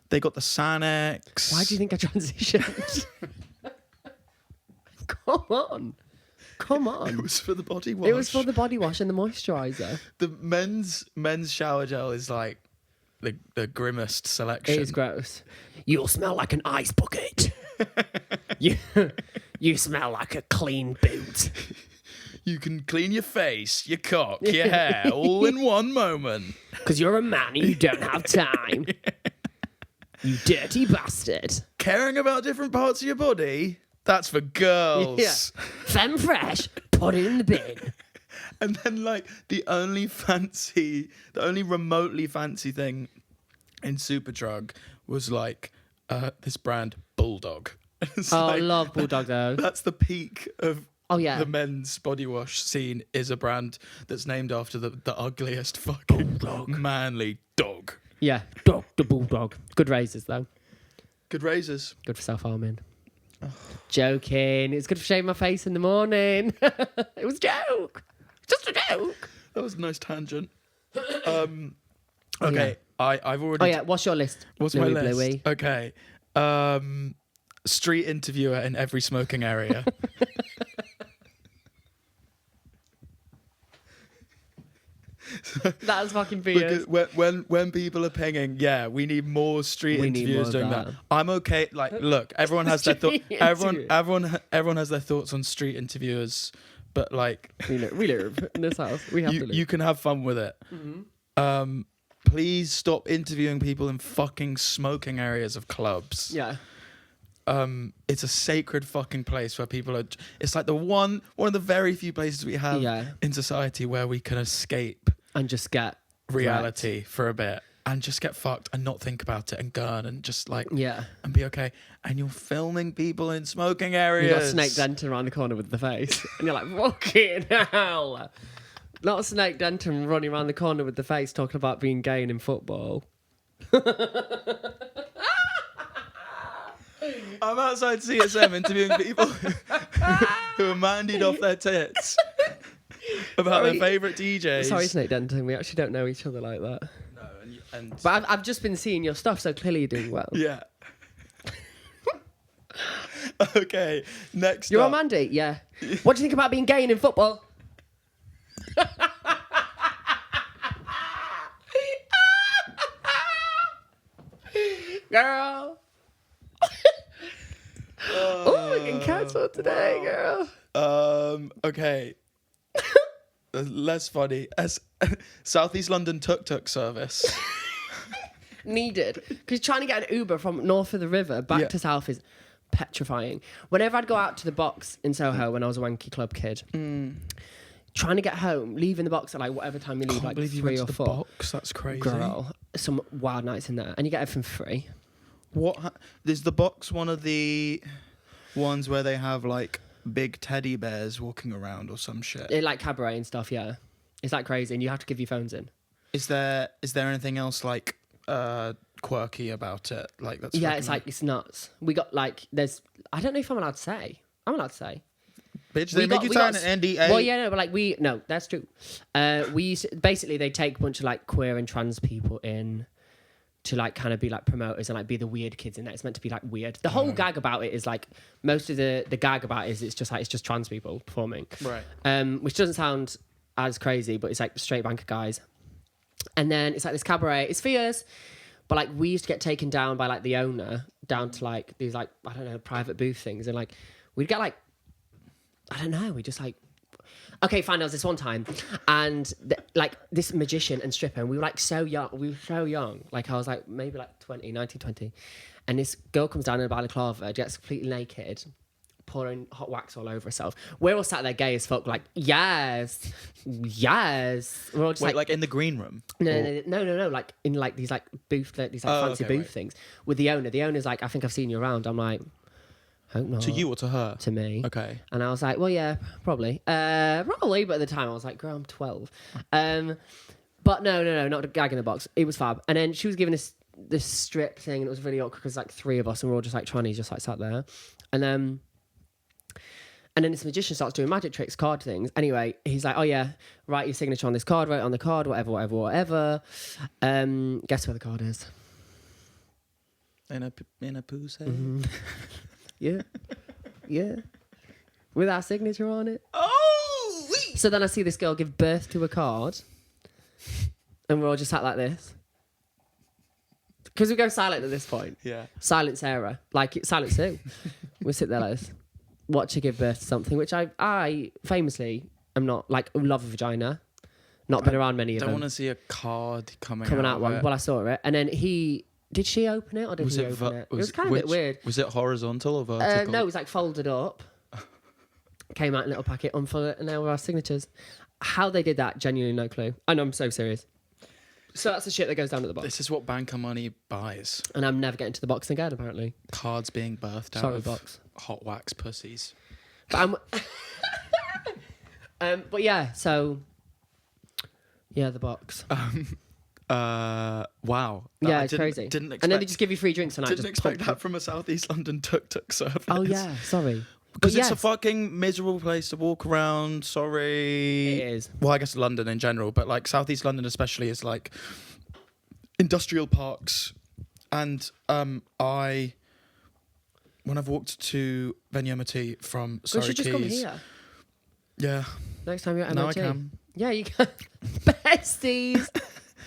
They got the Sanex. Why do you think I transitioned? Come on. It was for the body wash. It was for the body wash and the moisturiser. The men's shower gel is like the grimmest selection. It is gross. You'll smell like an ice bucket. You smell like a clean boot. You can clean your face, your cock, your hair, all in one moment. Because you're a man and you don't have time. You dirty bastard. Caring about different parts of your body, that's for girls. Yeah. Femme fresh, put it in the bin. And then, like, the only remotely fancy thing in Superdrug was, like, this brand, Bulldog. I love Bulldog, though. That's the peak of the men's body wash scene, is a brand that's named after the ugliest fucking manly dog. Yeah, Dr. Bulldog. Good razors, though. Good razors. Good for self-harming. Oh. Joking. It's good for shaving my face in the morning. It was a joke. Just a joke. That was a nice tangent. Okay, I've already... Oh, yeah, what's your list? What's Louis my list? Bluey? Okay. Street interviewer in every smoking area. That's fucking BS. Because when people are pinging, we need more street interviewers doing that. I'm okay. Like, look, everyone has their thoughts. Everyone has their thoughts on street interviewers, but like, we live in this house. We have to live. You can have fun with it. Mm-hmm. Please stop interviewing people in fucking smoking areas of clubs. Yeah. It's a sacred fucking place where people are. It's like one of the very few places we have in society where we can escape and just get reality for a bit and just get fucked and not think about it and gun and just like and be okay. And you're filming people in smoking areas. You got Snake Denton around the corner with the face, and you're like, fucking hell! Not Snake Denton running around the corner with the face talking about being gay and in football. I'm outside CSM interviewing people who are mandied off their tits about their favourite DJs. Sorry, Snake Denton, we actually don't know each other like that. No, and but I've just been seeing your stuff, so clearly you're doing well. Yeah. Okay, next You're up. on Mandy? Yeah. What do you think about being gay and in football? Girl. Oh, we're getting cancelled today, girl. Okay. Less funny. As Southeast London tuk-tuk service. Needed. Because trying to get an Uber from north of the river back to south is petrifying. Whenever I'd go out to the box in Soho when I was a wanky club kid, trying to get home, leaving the box at like whatever time you leave, like 3 or 4. Box? That's crazy. Girl, some wild nights in there. And you get everything free. Is the box one of the ones where they have like big teddy bears walking around or some shit? Like cabaret and stuff, yeah. It's like crazy and you have to give your phones in. Is there anything else like quirky about it. Like that's Yeah, it's like, it's nuts. We got like, I don't know if I'm allowed to say. I'm allowed to say. bitch, they make you sign an NDA. Well, yeah, no, but like no, that's true. Basically they take a bunch of like queer and trans people in to like kind of be like promoters and like be the weird kids in that. It's meant to be like weird. The whole gag about it is like, most of the gag about it is it's just trans people performing. Right. Which doesn't sound as crazy, but it's like straight banker guys. And then it's like this cabaret. It's fierce, but like we used to get taken down by like the owner down to like these like, I don't know, private booth things. And like we'd get like, I don't know, we just like, okay, fine, there was this one time, and like this magician and stripper, and we were like so young, like I was like maybe like 19, 20, and this girl comes down in a balaclava, gets completely naked, pouring hot wax all over herself. We're all sat there gay as fuck, like, yes. We're all just like in the green room? No, like in like these like booth, these like fancy booth things with the owner. The owner's like, I think I've seen you around. I'm like, hope not. To you or to her? To me. Okay. And I was like, well, yeah, probably. Probably, but at the time I was like, girl, I'm 12. But no, not a gag in the box. It was fab. And then she was giving us this strip thing, and it was really awkward because like three of us, and we're all just like trannies, just like sat there. And then this magician starts doing magic tricks, card things. Anyway, he's like, oh yeah, write your signature on this card, write it on the card, whatever. Guess where the card is? In a poo's head? Mm-hmm. Yeah. With our signature on it. Oh! So then I see this girl give birth to a card, and we're all just sat like this. Because we go silent at this point. Yeah. Silent Sarah. Like, silent Sue. We sit there like this. Watch her give birth to something, which I famously am not, like, love a vagina. Not been around many of them. Don't want to see a card coming out one. it. Well, I saw it. And then did she open it or did he open it? It was kind of a bit weird. Was it horizontal or vertical? No, it was like folded up. Came out in a little packet, unfolded it, and there were our signatures. How they did that, genuinely no clue. I know, I'm so serious. So that's the shit that goes down at the box. This is what banker money buys. And I'm never getting to the box again, apparently. Cards being birthed out of box. Hot wax pussies. But but yeah, so yeah, the box. Wow. Yeah, it's crazy. Didn't expect, and then they just give you free drinks tonight. Didn't expect that from a South East London tuk-tuk service. Oh yeah, sorry. Because it's a fucking miserable place to walk around. Sorry. It is. Well, I guess London in general, but like South East London especially is like industrial parks. And when I've walked to Venyamati from Surrey You should just come Quays, here. Yeah. Next time you're at Now MOT. I can. Yeah, you can. Besties.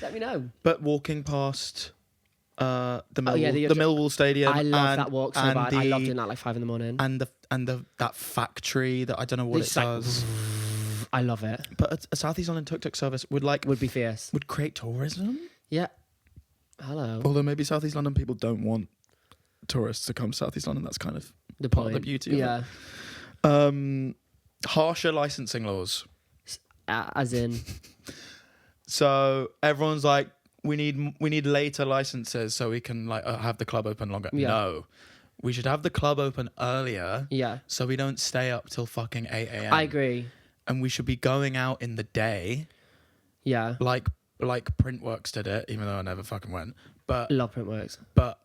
Let me know. But walking past the the Millwall Stadium. I love that walk so bad. I love doing that like 5 a.m. And that factory that I don't know what it does. I love it. But a South East London tuk-tuk service would be fierce. Would create tourism. Yeah. Hello. Although maybe South East London people don't want tourists to come to South East London. That's kind of the part point. of the beauty of it. Harsher licensing laws. As in. So everyone's like, we need later licenses so we can like have the club open longer. Yeah. No. We should have the club open earlier. Yeah. So we don't stay up till fucking 8 a.m. I agree. And we should be going out in the day. Yeah. Like Printworks did it, even though I never fucking went. But love Printworks. But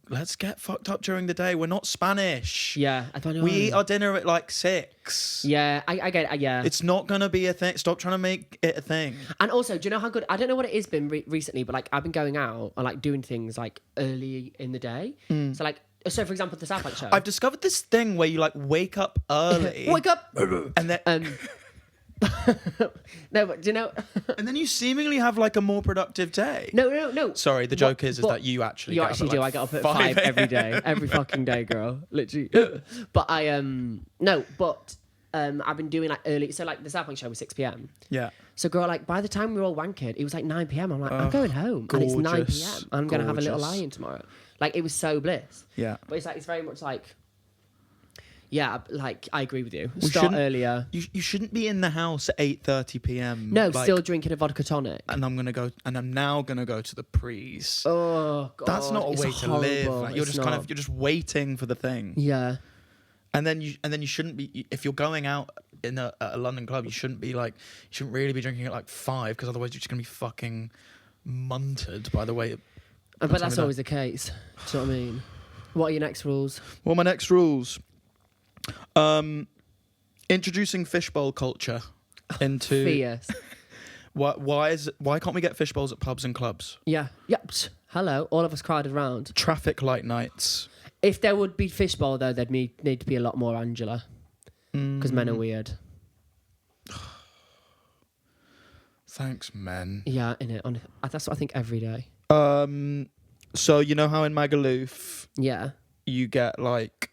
let's get fucked up during the day. We're not Spanish. Yeah, I don't know. We eat our dinner at like 6. Yeah, I get it. Yeah. It's not going to be a thing. Stop trying to make it a thing. And also, do you know how good... I don't know what it has been recently, but like I've been going out and like doing things like early in the day. So like... So, for example, the South Bank show. I've discovered this thing where you like wake up early. Wake up! And then... No, but do you know... And then you seemingly have like a more productive day. No. Sorry, the joke is that you actually You get actually up do. at I like get up at 5 every day. Every fucking day, girl. Literally. But I've been doing like early... So like the South Bank show was 6 p.m. Yeah. So girl, like by the time we were all wankered, it was like 9 p.m. I'm like, I'm going home. Gorgeous, and it's 9 p.m. I'm going to have a little lie-in tomorrow. Like it was so bliss. Yeah. But it's very much like... Yeah, like I agree with you. Start earlier. You shouldn't be in the house at 8:30 p.m. No, like, still drinking a vodka tonic. And I'm now gonna go to the prees. Oh god, that's not a way to live. Like, you're just waiting for the thing. Yeah. And then you shouldn't be, if you're going out in a London club, you shouldn't really be drinking at like 5 because otherwise you're just gonna be fucking munted by the way But that's always the case. Do you know what I mean? What are your next rules? What are my next rules? Introducing fishbowl culture into. Fierce. Why can't we get fishbowls at pubs and clubs? Yeah. Yep. Hello. All of us crowded around. Traffic light nights. If there would be fishbowl, though, there'd need to be a lot more Angela. Because men are weird. Thanks, men. Yeah, innit? That's what I think every day. So you know how in Magaluf Yeah. you get like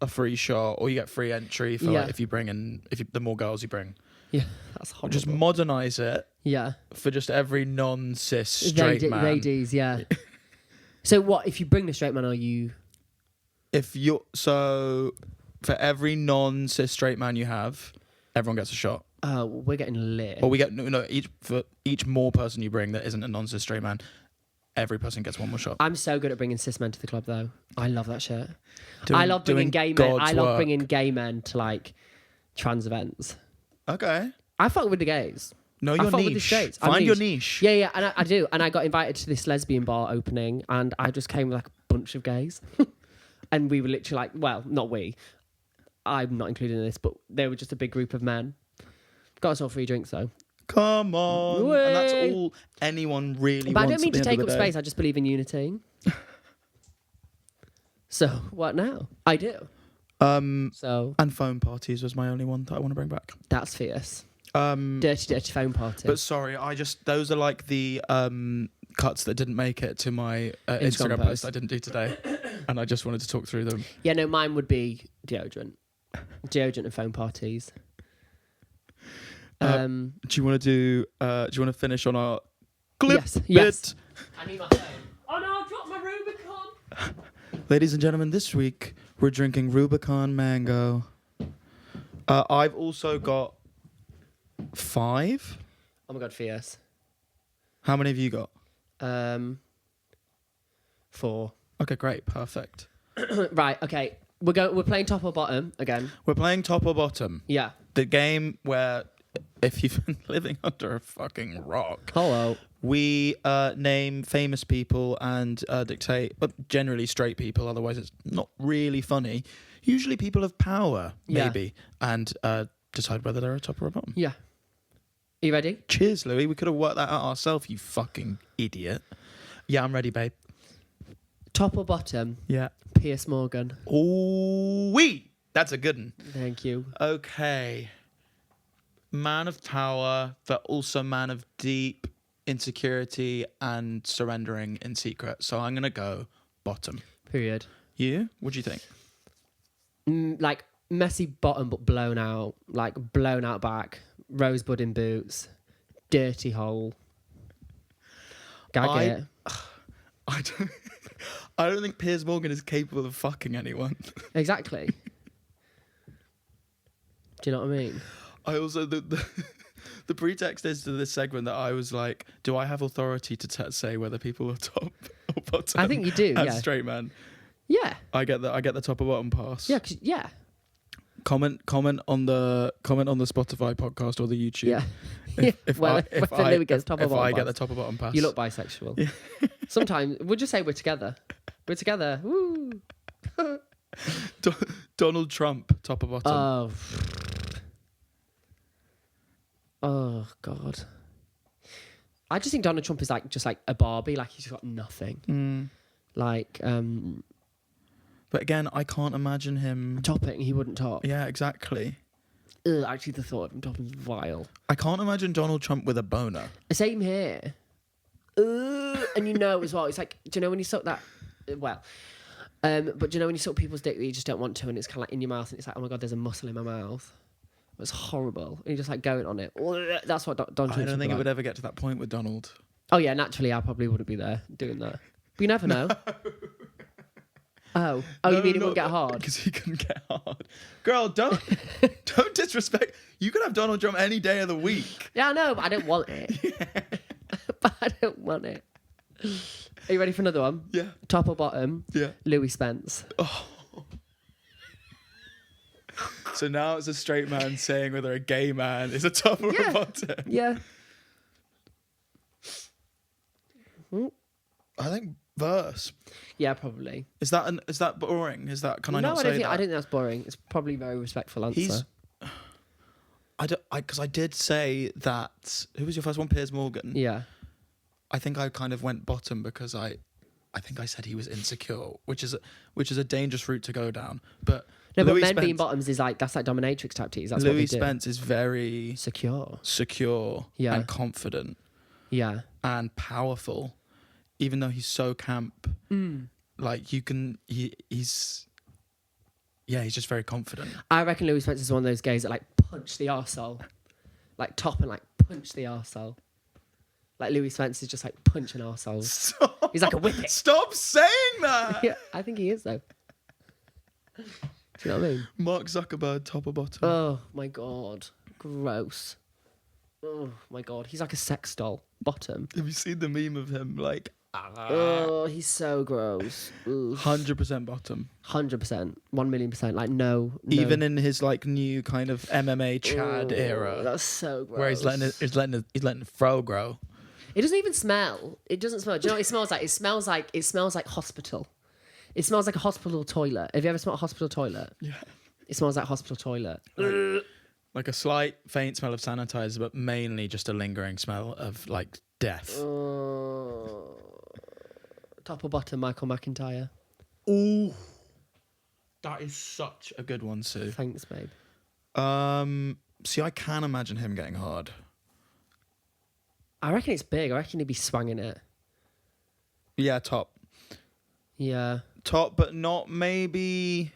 a free shot or you get free entry for like, the more girls you bring. Yeah, that's horrible. Just modernise it. Yeah. For just every non-cis straight man. Ladies, yeah. So what if you bring the straight man? Are you? So for every non-cis straight man you have, everyone gets a shot. Oh, we're getting lit. Or we get for each more person you bring that isn't a non-cis straight man, every person gets one more shot. I'm so good at bringing cis men to the club, though. I love that shit. I love bringing gay men. I love bringing gay men to like trans events. Okay. I fuck with the gays. Know your niche. With the straights. Find your niche. Yeah, and I do. And I got invited to this lesbian bar opening, and I just came with like a bunch of gays, and we were literally like, well, not we. I'm not included in this, but they were just a big group of men. Got us all free drinks though. Come on. Way. And that's all anyone really but wants. I don't mean to take up day. space. I just believe in unity. So what now? I do. And phone parties was my only one that I want to bring back. That's fierce. Dirty phone party. But sorry, those are like the cuts that didn't make it to my Instagram post I didn't do today, and I just wanted to talk through them. Yeah, no, mine would be deodorant and phone parties. Do you want to finish on our clip bit? Yes. I need my phone. Oh no, I dropped my Rubicon. Ladies and gentlemen, this week we're drinking Rubicon Mango. I've also got 5. Oh my god, fierce. How many have you got? 4. Okay, great, perfect. Right, okay. We're playing top or bottom again. We're playing top or bottom. Yeah. The game where, if you've been living under a fucking rock, hello, we name famous people and dictate, but generally straight people, otherwise it's not really funny. Usually people of power, maybe, and decide whether they're a top or a bottom. Yeah. Are you ready? Cheers, Louis. We could have worked that out ourselves, you fucking idiot. Yeah, I'm ready, babe. Top or bottom? Yeah. Piers Morgan. Ooh-wee! That's a good one. Thank you. Okay. Man of power, but also man of deep insecurity and surrendering in secret. So I'm going to go bottom. Period. You? What do you think? Like messy bottom, but blown out. Like blown out back. Rosebud in boots. Dirty hole. Gag it. I don't think Piers Morgan is capable of fucking anyone. Exactly. Do you know what I mean? I also the pretext is to this segment that I was like, do I have authority to say whether people are top or bottom? I think you do. As straight man. Yeah. I get the top or bottom pass. Yeah. Yeah. Comment on the Spotify podcast or the YouTube. Yeah. If I get the top or bottom pass. You look bisexual. Yeah. Sometimes we'll just say we're together. We're together. Woo. Donald Trump, top or bottom? Oh God. I just think Donald Trump is just like a Barbie. Like he's got nothing. Like. But again, I can't imagine him topping. He wouldn't top. Yeah, exactly. Actually, the thought of him topping is vile. I can't imagine Donald Trump with a boner. Same here. And you know as well, it's like, do you know when you suck that? Well, but do you know when you suck people's dick that you just don't want to, and it's kind of like in your mouth, and it's like, oh my God, there's a muscle in my mouth. It's horrible. And you're just like going on it. That's what Donald Trump. I don't think it would ever get to that point with Donald. Oh yeah, naturally, I probably wouldn't be there doing that. But you never know. Oh, no, you mean it won't get hard? Because he couldn't get hard. Girl, don't disrespect. You could have Donald Trump any day of the week. Yeah, I know, but I don't want it. Yeah. But I don't want it. Are you ready for another one? Yeah. Top or bottom? Yeah. Louis Spence. Oh. So now it's a straight man saying whether a gay man is a top or a bottom. Yeah. I think verse. Yeah, probably. Is that boring? Is that can I No, not I say don't think. that? I don't think that's boring. It's probably a very respectful answer. Because I did say that. Who was your first one? Piers Morgan. Yeah. I think I kind of went bottom because I think I said he was insecure, which is a dangerous route to go down. But No, Louis but men Spence, being bottoms is like that's like dominatrix tactics. That's Louis what they do. Spence is very secure. Yeah. and confident Yeah. and powerful, even though he's so camp. Like he's just very confident. I reckon Louis Spence is one of those guys that like punch the arsehole, like top and like punch the arsehole. Like Louis Spence is just like punching arseholes. He's like a whippet. Stop saying that. Yeah, I think he is though. Do you know what I mean? Mark Zuckerberg, top or bottom? Oh my god, gross. Oh my god, he's like a sex doll. Bottom. Have you seen the meme of him like? Oh, he's so gross. 100% bottom. 100%, 1,000,000%. Like no. Even in his like new kind of MMA Chad era, That's so gross. where he's letting the fro grow. It doesn't even smell. It doesn't smell. Do you know what it smells like? It smells like hospital. It smells like a hospital toilet. Have you ever smelled a hospital toilet? Yeah. It smells like hospital toilet. Like a slight faint smell of sanitizer, but mainly just a lingering smell of like death. Top or bottom, Michael McIntyre. Ooh, that is such a good one, Sue. Thanks, babe. See, I can imagine him getting hard. I reckon it's big. I reckon he'd be swanging it. Yeah, top, but not the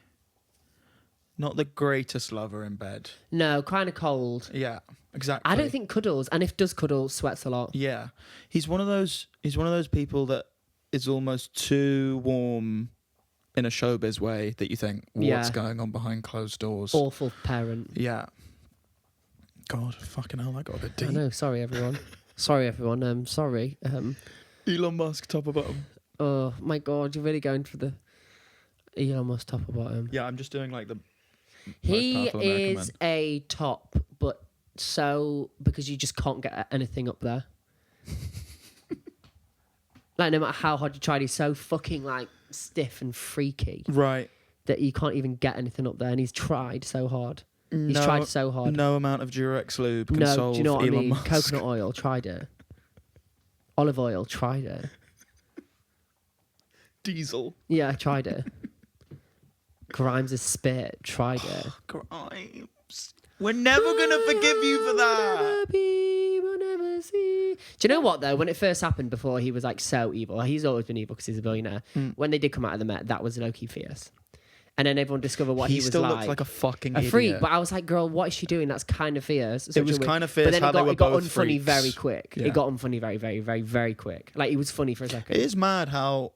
greatest lover in bed. No, kind of cold. Yeah, exactly. I don't think cuddles, and if does cuddle, sweats a lot. Yeah, he's one of those people that is almost too warm in a showbiz way that you think, what's going on behind closed doors? Awful parent. Yeah. God, fucking hell, that got a bit deep. I know. Sorry, everyone. Sorry. Elon Musk, top or bottom? Oh my god, you're really going for the Elon Musk top or bottom. Yeah, I'm just doing like the. He is a top, but so because you just can't get anything up there. Like no matter how hard you tried, he's so fucking like stiff and freaky, right? That you can't even get anything up there. And he's tried so hard. He's tried so hard. No amount of Durex lube can solve do you know what Elon I mean? Musk. Coconut oil, tried it. Olive oil, tried it. Diesel. Yeah, I tried it. Grimes' spit, tried it. Grimes. We're never gonna forgive you for that. Do you know what though? When it first happened, before he was like so evil, he's always been evil because he's a billionaire. When they did come out of the Met, that was low-key fierce. And then everyone discovered what he was still like. looks like a fucking idiot. Freak. But I was like, girl, what is she doing? That's kind of fierce. It was kind of fierce. But then it got unfunny freaks. very quick. Yeah. It got unfunny very, very, very, very quick. Like it was funny for a second. It is mad how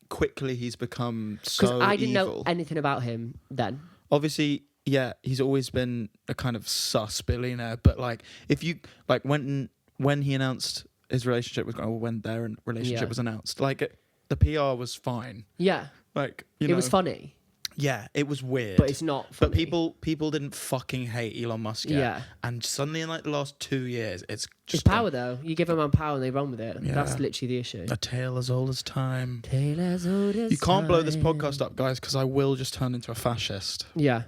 quickly he's become so evil. Because I didn't know anything about him then. Obviously, yeah, he's always been a kind of sus billionaire. But like, if you like when he announced his relationship with, or when their relationship was announced, like the PR was fine. Yeah, like it was funny. Yeah, it was weird, but it's not funny. But people didn't fucking hate Elon Musk yet. Yeah, and suddenly in like the last 2 years, it's just power though. You give a man power and they run with it. Yeah. That's literally the issue. A tale as old as time. Tale as old as You can't blow this podcast up, guys, because I will just turn into a fascist. Yeah,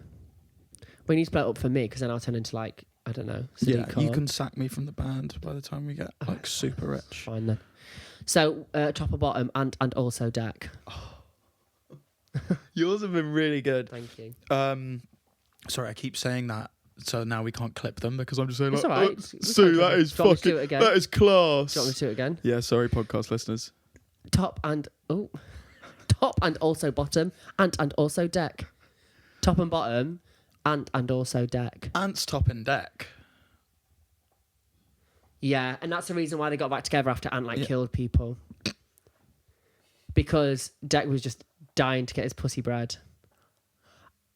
we need to blow it up for me because then I'll turn into like I don't know. Sadiq you can sack me from the band by the time we get like super rich. Fine then. So top or bottom and also deck. Yours have been really good. Thank you. Sorry, I keep saying that, so now we can't clip them because I'm just saying it's like, all right. Sue, that is fucking, that is class. Do you want me to do it again? Yeah, sorry, podcast listeners. Top and also bottom and also deck. Top and bottom and also deck. Ant's top and deck. Yeah, and that's the reason why they got back together after Ant killed people. Because Deck was just dying to get his pussy bred.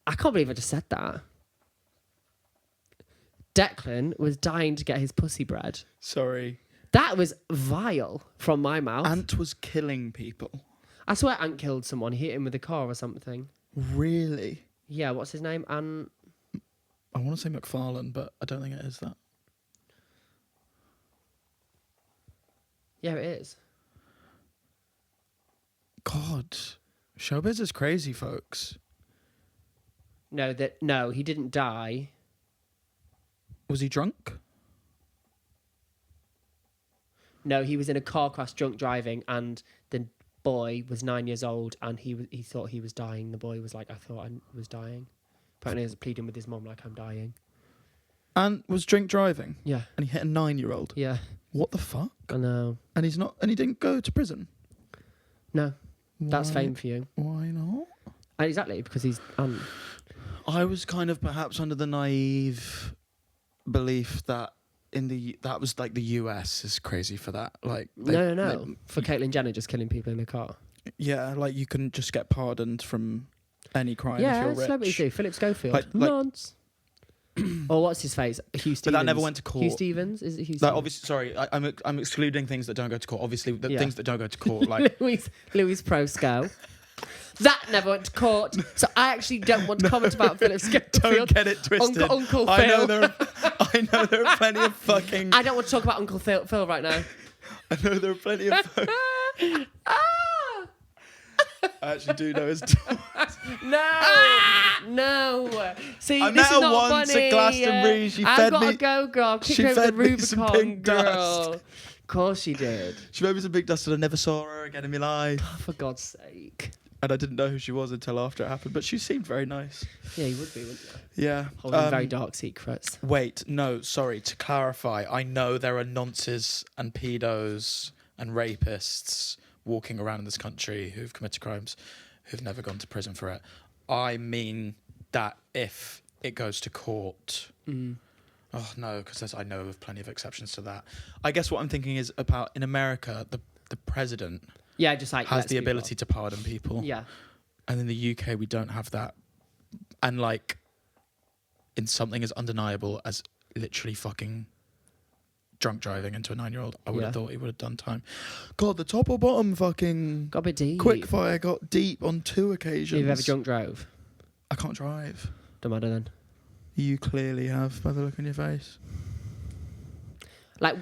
I can't believe I just said that. Declan was dying to get his pussy bred. Sorry. That was vile from my mouth. Ant was killing people. I swear Ant killed someone. He hit him with a car or something. Really? Yeah, what's his name? Ant... I want to say McFarlane, but I don't think it is that. Yeah, it is. God, showbiz is crazy, folks. No, he didn't die. Was he drunk? No, he was in a car crash, drunk driving, and the boy was 9 years old, and he thought he was dying. The boy was like, I thought I was dying. Apparently, he was pleading with his mom like, I'm dying. And was drink driving? Yeah. And he hit a 9-year-old? Yeah. What the fuck? I know. And he didn't go to prison? No. That's Why- fame for you. Why not? Exactly, because he's... I was kind of perhaps under the naive belief that that was like the US is crazy for that. Like No. For Caitlyn Jenner just killing people in a car. Yeah, like you can just get pardoned from any crime if you're rich. Celebrities do. Philip Schofield. Like- Nonce. Or what's his face? Hugh Stevens. But that never went to court. Hugh Stevens? Is it Hugh Like Stevens? obviously, sorry, I'm excluding things that don't go to court. Obviously, the Yeah. things that don't go to court, like Louis Prosco. That never went to court. So I actually don't want to comment about Philip Schofield. don't get it twisted. Uncle Phil. I know there are plenty of fucking. I don't want to talk about Uncle Phil right now. I know there are plenty of. I actually do know his. No. See, I this met is her not once funny. at Glastonbury. She I've fed got me- to go, girl. Kick she over the fed me some Rubicon, pink girl. dust. Of course she did. She made me some big dust and I never saw her again in my life. Oh, for God's sake. And I didn't know who she was until after it happened, but she seemed very nice. Yeah, you would be, wouldn't you? Yeah. Holding very dark secrets. Wait, no, sorry. To clarify, I know there are nonces and pedos and rapists walking around in this country who've committed crimes, who've never gone to prison for it. I mean that if it goes to court... Oh, no, because I know of plenty of exceptions to that. I guess what I'm thinking is about in America, the president Yeah, just like... has lets the people ability to pardon people. Yeah. And in the UK, we don't have that. And like, in something as undeniable as literally fucking drunk driving into a 9-year-old, I would have thought he would have done time. God, the top or bottom fucking Got a bit deep. quickfire got deep on 2 occasions. You've ever drunk drove? I can't drive. Don't matter then. You clearly have by the look on your face. Like,